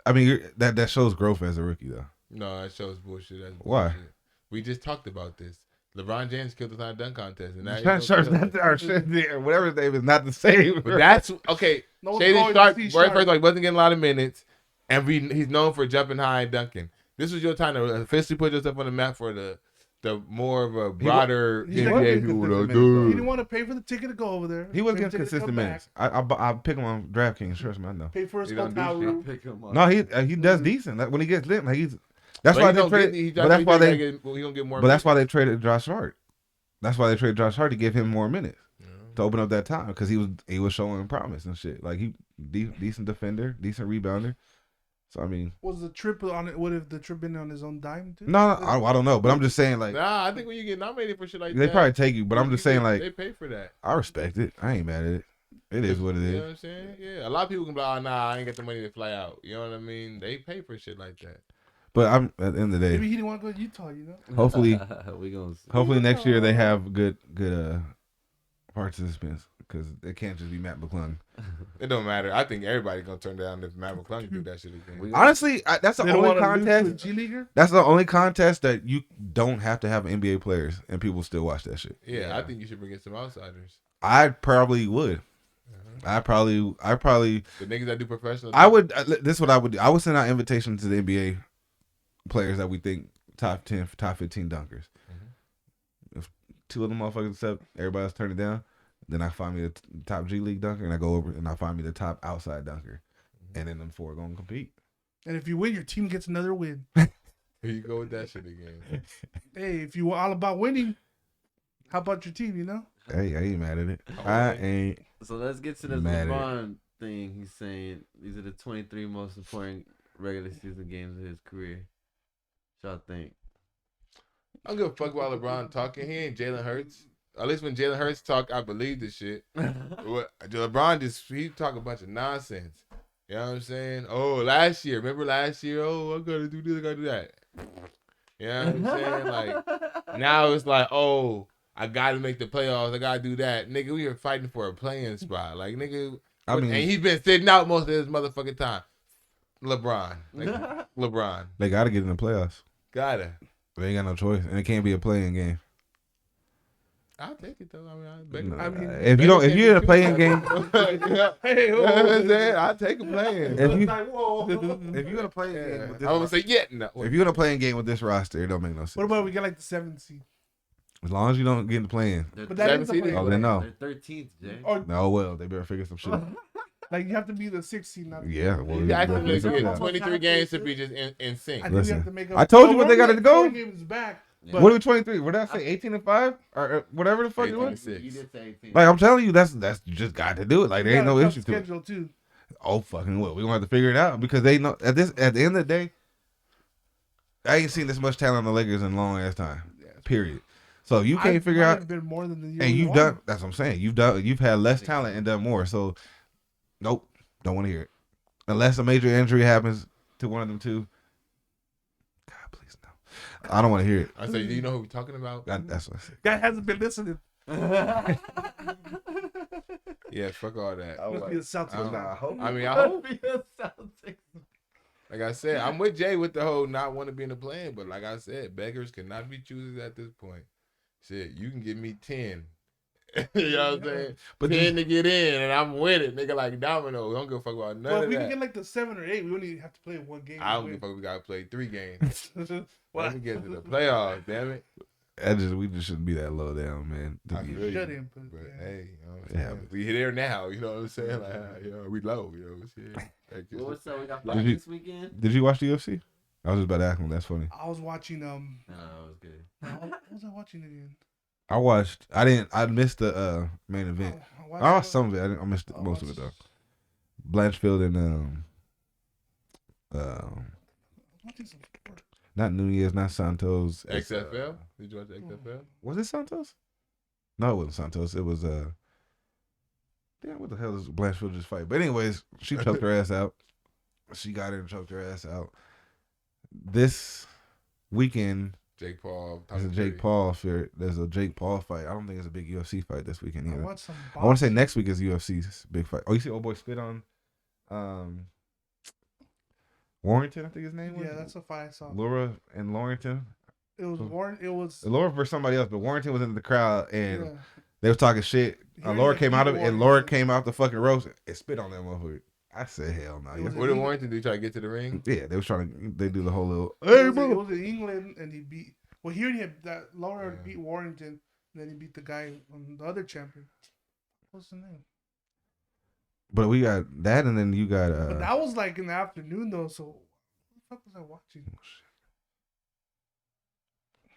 I mean, that shows growth as a rookie, though. No, that shows bullshit. That's Why? bullshit. We just talked about this. LeBron James killed us on a dunk contest, and now he's That shows gonna that our shit there, whatever his name is, not the same. But that's okay. No one's Shaden going Sharp, to see very Sharp. first, he wasn't getting a lot of minutes, and he's known for jumping high and dunking. This was your time to officially put yourself on the map for the more of a broader he NBA wasn't people. consistent He Dude. didn't want to pay for the ticket to go over there. He was Pay for getting the ticket to consistent come minutes. I pick him on DraftKings. Trust me, I know. back, Pay for his He don't do hotel shit. room. Pick him up. No, he does decent. Like, when he gets lit, like that's But why he they don't traded. get- he But that's why they. he gonna get more. But that's why they traded Josh Hart. That's why they traded Josh Hart to give him more minutes. to open up that time because he was showing promise and shit. Like he decent defender, decent rebounder. So I mean, Was the trip on it? What if the trip been on his own dime too? no, I don't know, but I'm just saying like Nah, I think when you get nominated for shit like they that, probably take you, but I'm just saying they like pay for that. I respect it. I ain't mad at it. It is what it You know is. what I'm saying? Yeah, a lot of people can be like, oh, nah, I ain't got the money to fly out. You know what I mean? They pay for shit like that. But I'm at the end of the day. Maybe he didn't want to go to Utah. You know. Hopefully, we gonna see. hopefully next year they have good participants because it can't just be Matt McClung. It don't matter. I think everybody gonna turn down if Matt McClung do that shit again. Honestly, that's the They don't only want to lose to a contest. G leaguer. That's the only contest that you don't have to have NBA players and people still watch that shit. Yeah, I think you should bring in some outsiders. I probably would. I probably. The niggas that do professional. I would. This is what I would do. I would send out invitations to the NBA players that we think top 10, top 15 dunkers. If two of them motherfuckers accept, everybody else turn it down. Then I find me the top G League dunker, and I go over and I find me the top outside dunker, and then them four are gonna compete. And if you win, your team gets another win. Here you go with that shit again. Hey, if you were all about winning, how about your team? You know. Hey, I ain't mad at it. I ain't. So let's get to this Mad at LeBron thing. He's saying these are the 23 most important regular season games of his career. What y'all think? I don't give a fuck about LeBron talking. He ain't Jalen Hurts. At least when Jalen Hurts talk, I believe this shit. LeBron he talk a bunch of nonsense. You know what I'm saying? Oh, last year. Remember last year? Oh, I'm gonna do this, I gotta do that. You know what I'm saying? Like now it's like, oh, I gotta make the playoffs. I gotta do that. Nigga, we are fighting for a playing spot. Like, nigga, I mean, and he's been sitting out most of his motherfucking time. LeBron. Like, LeBron. they gotta get in the playoffs. Gotta. They ain't got no choice, and it can't be a playing game. I'll take it though. I mean, If you're in a playing game, Hey, you know what I'm saying? I'll take a playing. if you Whoa. if you're in a playing game with I'm this, gonna say yeah. No. if you're in a playing game with this roster, it don't make no sense. What about we get like the 7th seed? As long as you don't get in the playing. But that is the Seventh seed? play. Oh, then no. They're 13th, Jay. Or No, well, they better figure some shit out. like you have to be the 6th seed now. Yeah, well, You they actually better figure get something out. 23 games to be just in sync. I think we Listen, have to make up. I told you Well, what they we're gotta only go. 4 games back. Yeah. But What are we 23? What did I say? 18 and 5 or whatever the fuck it was. 18. You did say 18. Like I'm telling you, that's you just got to do it. Like there ain't no tough issue to it. schedule too. Oh fucking what? We gonna have to figure it out because they know at the end of the day, I ain't seen this much talent on the Lakers in a long ass time. Period. So if you can't figure out, been more than the year and we you've won. done, that's what I'm saying. You've had less talent and done more. So nope, don't want to hear it. Unless a major injury happens to one of them two. God, please no. I don't want to hear it. I say, do you know who we're talking about? That's what I said. Guy hasn't been listening. Yeah, fuck all that. Must be a Celtics. I hope. I mean, I hope. Like I said, I'm with Jay with the whole not want to be in the plan, but like I said, beggars cannot be choosers at this point. Shit, you can give me 10. You know what I'm saying? But 10 to get in, and I'm winning. Nigga, like dominoes. Don't give a fuck about none Well, if of we that. can get like the 7 or 8, we only have to play one game. I don't give a fuck. We gotta play 3 games. Let me get to the playoffs. Damn it. We just shouldn't be that low down, man. I feel you. Shut him. But, But yeah. hey, you know what I'm Yeah. saying? We there now. You know what I'm saying? Like, you know, we low. You know, shit. Like, Well, what's up? We got Did fight you- this weekend? Did you watch the UFC? I was just about to ask him. That's funny. I was watching. No, that was good. What was I watching again? I missed the main event. I watched some of it. I missed most of it though. Blanchfield and Watching some sport. not Nunez, not Santos. It's, XFL? Did you watch the XFL? Was it Santos? No, it wasn't Santos. It was damn, what the hell is Blanchfield just fight? But anyways, she choked her ass out. She got her and choked her ass out. This weekend, Jake Paul. there's a Tyson Jake Fury. Paul fight. There's a Jake Paul fight. I don't think it's a big UFC fight this weekend I either. watched some. I want to say boxing. next week is UFC's big fight. Oh, you see old boy spit on Warrington, I think his name was. Yeah, that's a fight I saw. Laura and Warrington. It was Warren. It was. Laura versus somebody else, but Warrington was in the crowd and Yeah. they was talking shit. He already Laura had came out of beat it, and Laura Warrington. came out the fucking roast and spit on that motherfucker. I said, hell no. It was What did Warrington do? Try to get to the ring? Yeah, they was trying to. They do the whole little. It Hey, was, bro. it was in England, and he beat. Well, he already had that. Laura already beat Warrington, and then he beat the guy on the other champion. What's the name? But we got that, and then you got. But that was like in the afternoon though. So what the fuck was I watching?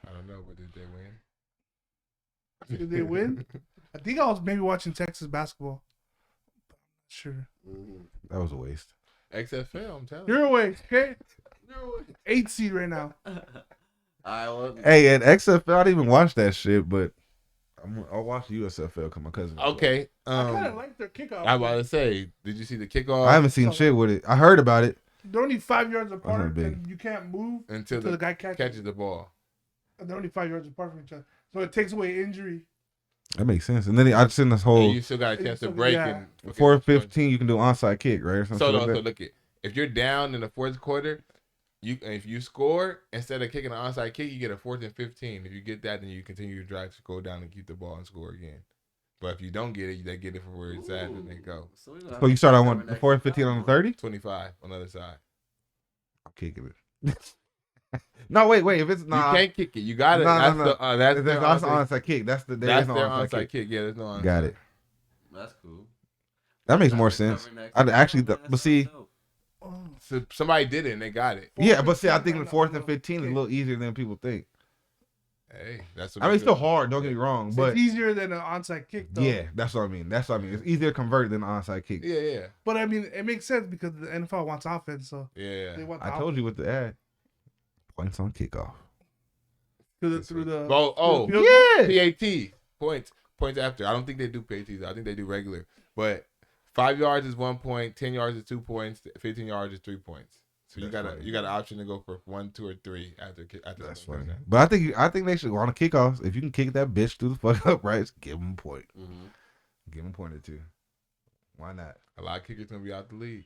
I don't know, but did they win? Did they win? I think I was maybe watching Texas basketball. Sure. That was a waste. XFL, I'm telling you. You're away, okay? 8 seed right now. Hey, at XFL, I didn't even watch that shit, but I'll watch USFL because my cousin. Okay. I kind of like their kickoff. I was about to say, did you see the kickoff? I haven't seen shit with it. I heard about it. They're only 5 yards not apart, big. and you can't move until the guy catches the ball. And they're only 5 yards apart from each other, so it takes away injury. That makes sense. And then I've seen this whole And you still got a chance to break. Yeah. And 4:15. You can do onside kick, right? Or something So like that. look at, if you're down in the fourth quarter, if you score instead of kicking an onside kick, you get a 4th and 15. If you get that, then you continue your drive to go down and keep the ball and score again. But if you don't get it, they get it from where it's at and they go. So you start on 4:15 on the 30. 25 on the other side. I'm kicking it. No, wait. If it's You not, can't kick it. You got it. No. That's their their onside kick. That's the That's no their onside onside kick. Yeah, there's no onside. Got it. That's cool. That makes more sense. I'd actually, but see, So somebody did it and they got it. yeah, but see, I think the 4th and 15 is a little easier than people think. Hey, that's what I mean, it's still hard. Don't get me wrong, but it's easier than an onside kick, though. yeah, that's what I mean. It's easier to convert than an onside kick. Yeah. But I mean, it makes sense because the NFL wants offense, so Yeah. they want. I told you what to add. Points on kickoff. through the. Oh, through the field Yeah. PAT points after. I don't think they do PATs. I think they do regular. But 5 yards is 1 point, 10 yards is 2 points, 15 yards is 3 points. So you got an option to go for 1, 2, or 3 after. That's funny. But I think they should go on a kickoff. If you can kick that bitch through the fuck up, right? Give them a point. Mm-hmm. Give them a point or two. Why not? A lot of kickers gonna be out the league.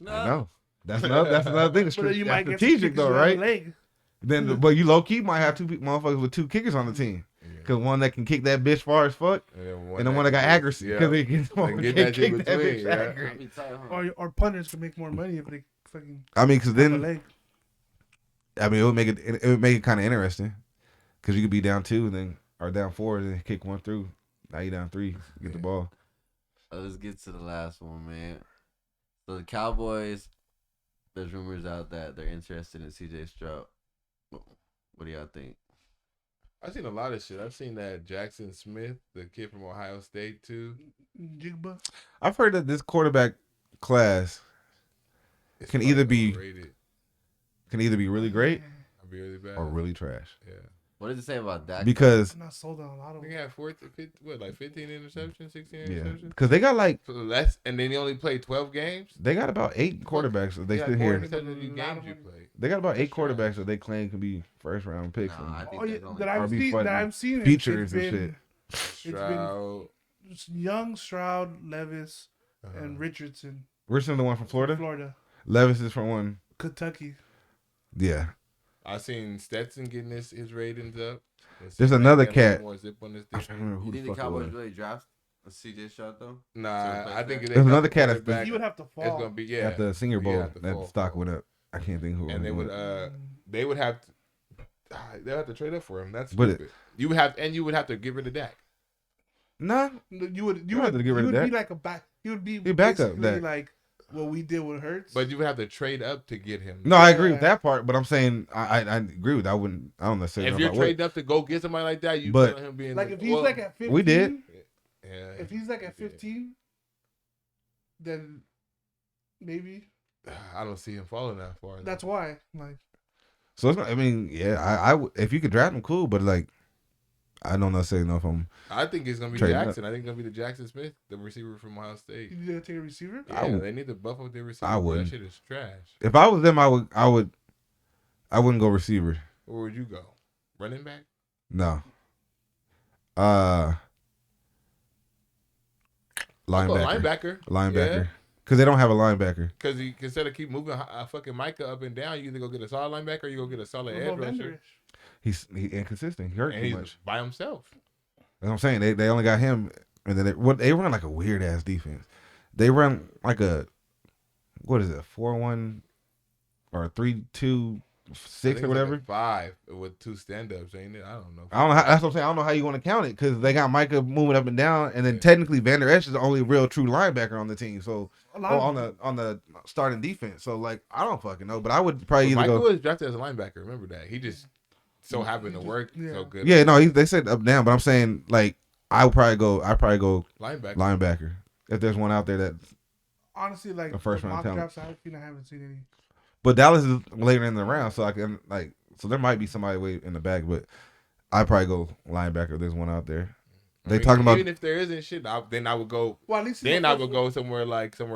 I know. That's another thing. But then you might get Strategic though, right? Leg. Then, but you low key might have two motherfuckers with 2 kickers on the team. Because one that can kick that bitch far as fuck, and the one that got accuracy. Because they can get that shit kick that between, bitch accurate. Or punters can make more money if they fucking. I mean, because have a then leg. it would make it kind of interesting. Because you could be down 2 and then or down 4 and then kick 1 through. Now you down 3, get the ball. Let's get to the last one, man. So the Cowboys, there's rumors out that they're interested in CJ Stroud. What do y'all think? I've seen a lot of shit. I've seen that Jackson Smith, the kid from Ohio State, too. Jigba. I've heard that this quarterback class can either be really great I'll be really bad. or really trash. Yeah. What does it say about Dak? Because I'm not sold on a lot of We them. had 15 interceptions, 16 yeah, interceptions? because they got like So less, and then you only played 12 games? they got about 8 quarterbacks that they You sit had more here. interceptions than you games you played. They got about 8 That's trash. quarterbacks that they claim can be first round picks. Nah, I think Oh, yeah, there's only that I've RB seen. fighting That I've seen. features it's and been Stroud. Young, Stroud, Levis, Uh-huh. and Richardson. Richardson, the one from Florida. Florida, Levis is from one. Kentucky. Yeah, I seen Stetson getting his ratings up. There's another Getting a little cat. more zip on this I thing. don't remember You who think the the fuck it Cowboys was. really draft a CJ Stroud though? Nah, I think if they There's got another a cat that's quarterback, You would have to fall. it's gonna be At the Senior Yeah, Bowl, at the that fall. stock went up. I can't think who. and they it would was. they would have to they'll have to trade up for him. That's But stupid. You would have to get rid of Dak. Nah, You would have to get rid of be that. like a back. He would be backup basically Dak. like what we did with Hurts. But you would have to trade up to get him. no, I agree with that part. But I'm saying I agree with that. I don't necessarily. If know you're if I would. trading up to go get somebody like that, you But- feel him being like if he's like at 15, we did. Yeah, If he's like at 15, then maybe I don't see him falling that far. though. that's why. Like So it's not, I mean, yeah, if you could draft him, cool. But like, I don't necessarily know if I'm. I think it's gonna be Trading up. Jackson. I think it's gonna be the Jackson Smith, the receiver from Ohio State. you gonna take a receiver. Yeah, I would- they need to buff up their receiver. I That wouldn't. shit is trash. If I was them, I wouldn't go receiver. Where would you go? Running back? No. Oh, Linebacker. linebacker. Because they don't have a linebacker. Because instead of keep moving fucking Micah up and down, you either go get a solid linebacker or you go get a solid What edge about rusher. He's inconsistent. He hurt And too he's much. by himself. That's what I'm saying. They only got him, and then they run like a weird ass defense. They run like a 4-1 or 3-2-6 or whatever. 5 with 2 stand-ups, ain't it? I don't know. I don't know. That's what I'm saying. I don't know how you want to count it because they got Micah moving up and down, and then technically Vander Esch is the only real true linebacker on the team. So on the starting defense. So like I don't fucking know, but I would probably either Michael go. was drafted as a linebacker. Remember that? He just so happened to work so good. Yeah, no, they said up down, but I'm saying like I would probably go Linebacker. if there's one out there that. Honestly, like A first the round mock talent. drafts I've seen, I haven't seen any. But Dallas is later in the round, so I can like. So there might be somebody way in the back, but I'd probably go linebacker if there's one out there. They talking about even if there isn't shit, then I would go. Well, at least Then I would go somewhere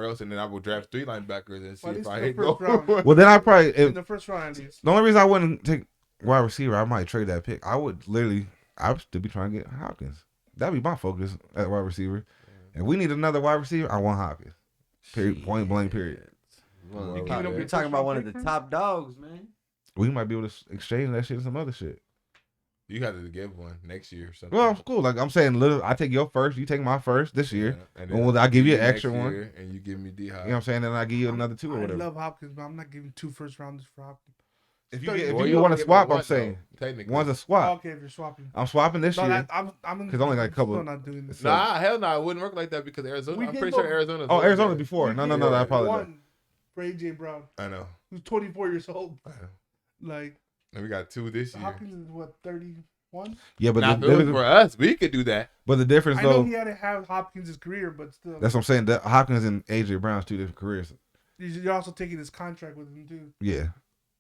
else, and then I would draft 3 linebackers and see Well, at if least I in the hit first go. round. Well, then I probably in the first round at least. the only reason I wouldn't take wide receiver, I might trade that pick. I would still be trying to get Hopkins. That'd be my focus at wide receiver. And we need another wide receiver. I want Hopkins. Period. Point blank. Period. Well, You giving up you're your talking first about round one of pick the for top dogs, man. We might be able to exchange that shit and some other shit. You have to give one next year or something. Well, cool. Like I'm saying, I take your first, you take my first this year. Yeah, and Well, I'll give you an next extra one. year, and you give me D-Hop. You know what I'm saying? Then I give you another 2 or I whatever. love Hopkins, but I'm not giving 2 first rounders for Hopkins. If Well, you want to give swap, me one, I'm saying though, technically. one's a Oh, swap. okay, if you're swapping. I'm swapping this No, year. I'm 'Cause only like a couple- Still not doing this. So- Nah, hell no, it wouldn't work like that because Arizona. We I'm did pretty go- sure Arizona's. Oh, over Arizona there. before. We No, did I apologize. one for AJ Brown, I know. who's 24 years old. I know. Like And we got 2 this year. Hopkins is what 31. Yeah, but Now, if it was for us, we could do that. the difference I know though, he had to have Hopkins' career, but still, that's what I'm saying. That Hopkins and AJ Brown's 2 different careers. you're also taking his contract with him too. Yeah.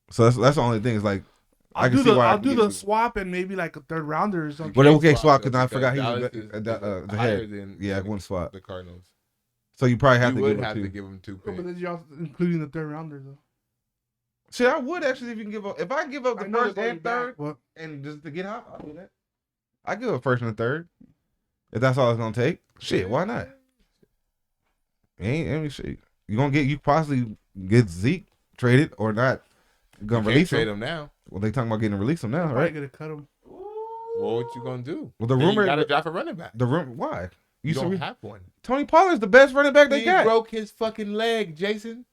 So that's the only thing. Is like I I'll can do see the why I I'll can do get the you. swap and maybe like a third rounder or something. But okay, Can't swap because I though, forgot he Dallas was is the higher head. than Yeah, one swap. the Cardinals. So you probably have You to would give have him to 2. give them 2 But picks. then you're also including the third rounder though. Shit, I would actually if you can give up. If I give up I the know first they're and going third back, but and just to get Hop, I'll do that. I give up first and a third. If that's all it's gonna take, shit, why not? Ain't shit. You possibly get Zeke traded or not. You're gonna You release can't trade him. them now. Well, they talking about getting release him now, probably right? gonna cut him. Well, what you gonna do? Well, the Then rumor, you gotta draft a running back. why? You said don't have one. Tony Pollard's the best running back they He got, broke his fucking leg, Jason.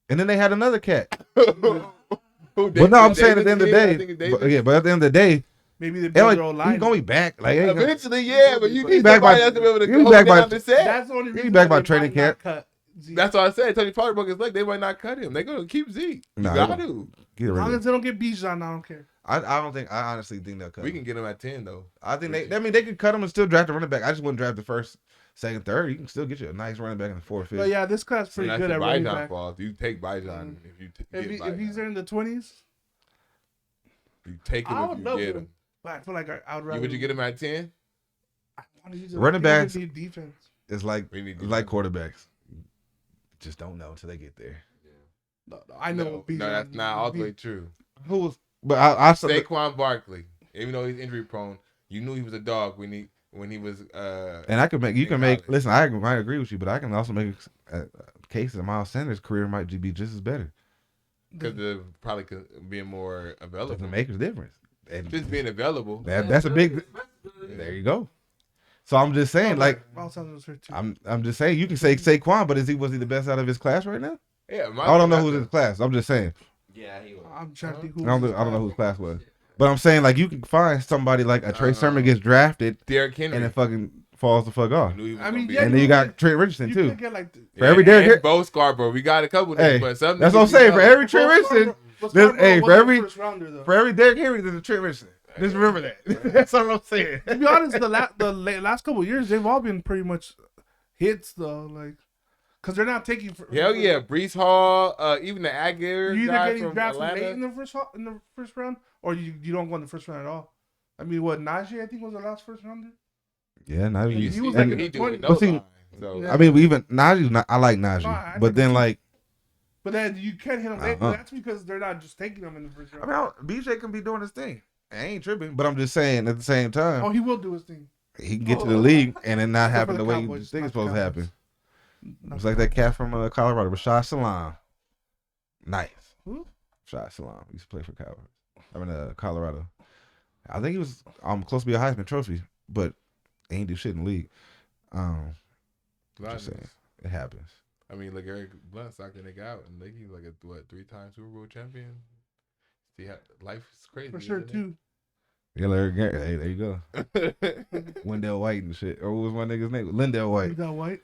and then they had another cat. Who, But no, I'm saying Davis at the end of the here? I day, think it's but Davis. at the end of the day, Maybe they he's build their own line. gonna be back. Like, ain't gonna- Eventually, yeah, but you He need back by- somebody else to be able to he hold back by- down the set. That's the only He reason back why by they training might not camp. cut Zeke. That's what I said. Tony Pollard broke his leg. They might not cut him. They're gonna keep Zeke. You Nah, got they to. get As rid long of as they don't get Bijan, I don't care. I don't think. I honestly think they'll cut. We him. can get him at 10 though. I think they. I mean, they could cut him and still draft a running back. I just wouldn't draft the first, second, third. You can still get you a nice running back in the fourth, fifth. But yeah, this class is pretty And good that's at the running Bijan back. fault. You take Bijan if you If, get if he's Bijan. in the 20s, You take him I if would you love get him. him. But I feel like I would rather. Would you get him at 10? I wanna use it. Running I think backs- we need defense. It's like We need quarterbacks. Just don't know until they get there. No, I know. No, Bijan, that's not all the way true. Who was? But I saw. Saquon Barkley, even though he's injury prone, you knew he was a dog when he was. And I could make. You in can make. college. Listen, I might agree with you, but I can also make a case that Miles Sanders' career might be just as better. Because of probably being more available. Doesn't make a difference. And Just being available. that's a big. There you go. So I'm just saying, like, Miles Sanders was hurt too. I'm just saying, you can say Saquon, but was he the best out of his class right now? Yeah, I don't know who's in his class. I'm just saying. Yeah, he was. I'm trying to think who. I don't know whose class was. But I'm saying, like, you can find somebody like a Trey Sermon gets drafted Derrick Henry. and then fucking falls the fuck off. Knew he was I gonna mean, be yeah, And then you got Trent Richardson You too. could get like. For every Derrick and Henry- Bo Scarborough. We got a couple Hey, names, but some that's what I'm niggas saying. For know. every Trent Richardson, hey, for every- first rounder though. for every Derrick Henry, there's a Trent Richardson. Just remember that. That's all I'm saying. To be honest, the last couple of years they've all been pretty much hits though, like, cause they're not taking. Hell yeah, Brees Hall, even the Aguirre You either guy getting from drafted late Atlanta. in the first round, or you don't go in the first round at all. I mean, what Najee I think was the last first rounder. Yeah, not He even. was and like in he the do it 20s. no But see- line. So Yeah. I mean, even Najee's not. I like Najee, No, I but like then him too. like, But then you can't hit them late. Uh-huh. That's because they're not just taking them in the first round. I mean, BJ can be doing his thing. I ain't tripping, but I'm just saying at the same time, Oh, he will do his thing. he can get to the league and it not Except happen for the the way you Cowboys, think it's not the supposed to Cowboys. happen. It's like that cat from Colorado, Rashad Salam. Nice. Who? Rashad Salam. He used to play for Cowboys. I mean, Colorado. I think he was close to be a Heisman Trophy, but he ain't do shit in the league. Just saying, it happens. I mean, like Eric Blunt knocked a nigga out, and he's like a 3-time Super Bowl champion. See, life is crazy. For sure, isn't too. Yeah, Larry Garrett. Hey, there you go. it? Wendell White and shit. Or what was my nigga's name? Lindell White. Is that white?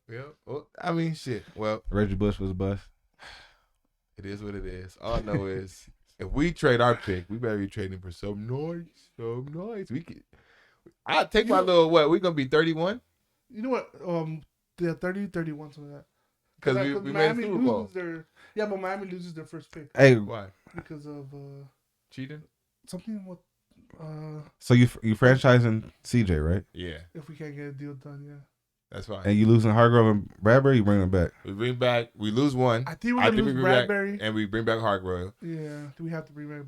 Yeah. Well, I mean, shit. Well, Reggie Bush was a bust. it is what it is. All I know is if we trade our pick, we better be trading for some noise. Some noise. I'll take my little what? We gonna be 31 You know what? The 30, 31, something like that. because we made a Super Bowl. loses their but Miami loses their first pick Hey, Why? because of Cheating? something with so you franchising CJ, right? Yeah, if we can't get a deal done, yeah. that's fine. And you losing Hargrove and Bradbury, you bring them back. We bring back. We lose one. I think we're gonna lose bring back- Bradbury. and we bring back Hargrove. Yeah, do we have to bring back?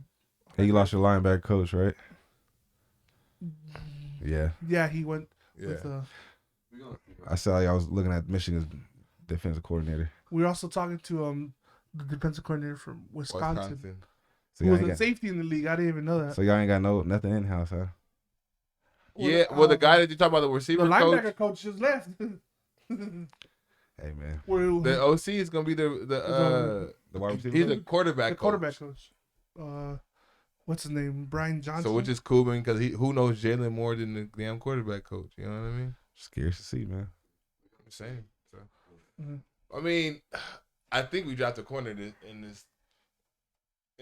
And you lost your linebacker coach, right? Yeah. Yeah, he went Yeah. with. I saw y'all was looking at Michigan's defensive coordinator. We're also talking to the defensive coordinator from Wisconsin, So who y'all was ain't in got, safety in the league. I didn't even know that. so y'all ain't got nothing in house, huh? Yeah. Well, the guy that you talk about, the receiver the coach, linebacker coach just left. Hey man, the OC is gonna be the wide receiver. he's a quarterback. the quarterback coach. What's his name? Brian Johnson. So which is cool because who knows Jalen more than the damn quarterback coach? You know what I mean? Scared to see, man. I'm saying. So. Mhm. I mean, I think we dropped a corner in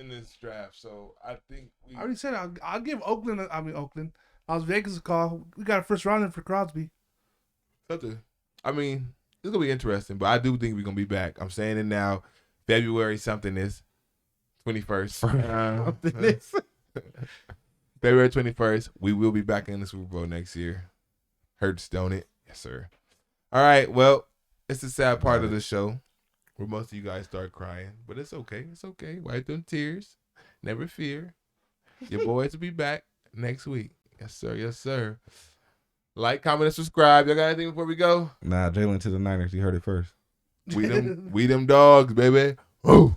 this draft. So I think we. I already said I'll give Oakland. Las Vegas a call. We got a first rounder for Crosby. I mean, it's gonna be interesting, but I do think we're gonna be back. I'm saying it now. February something is 21st. February 21st. We will be back in the Super Bowl next year. Hurts, don't it? Yes, sir. All right. Well, it's the sad part of the show where most of you guys start crying, but it's okay. It's okay. Wipe them tears. Never fear. Your boys will be back next week. Yes, sir. Yes, sir. Like, comment, and subscribe. Y'all got anything before we go? Nah, Jalen to the Niners. You heard it first. We them dogs, baby. Woo.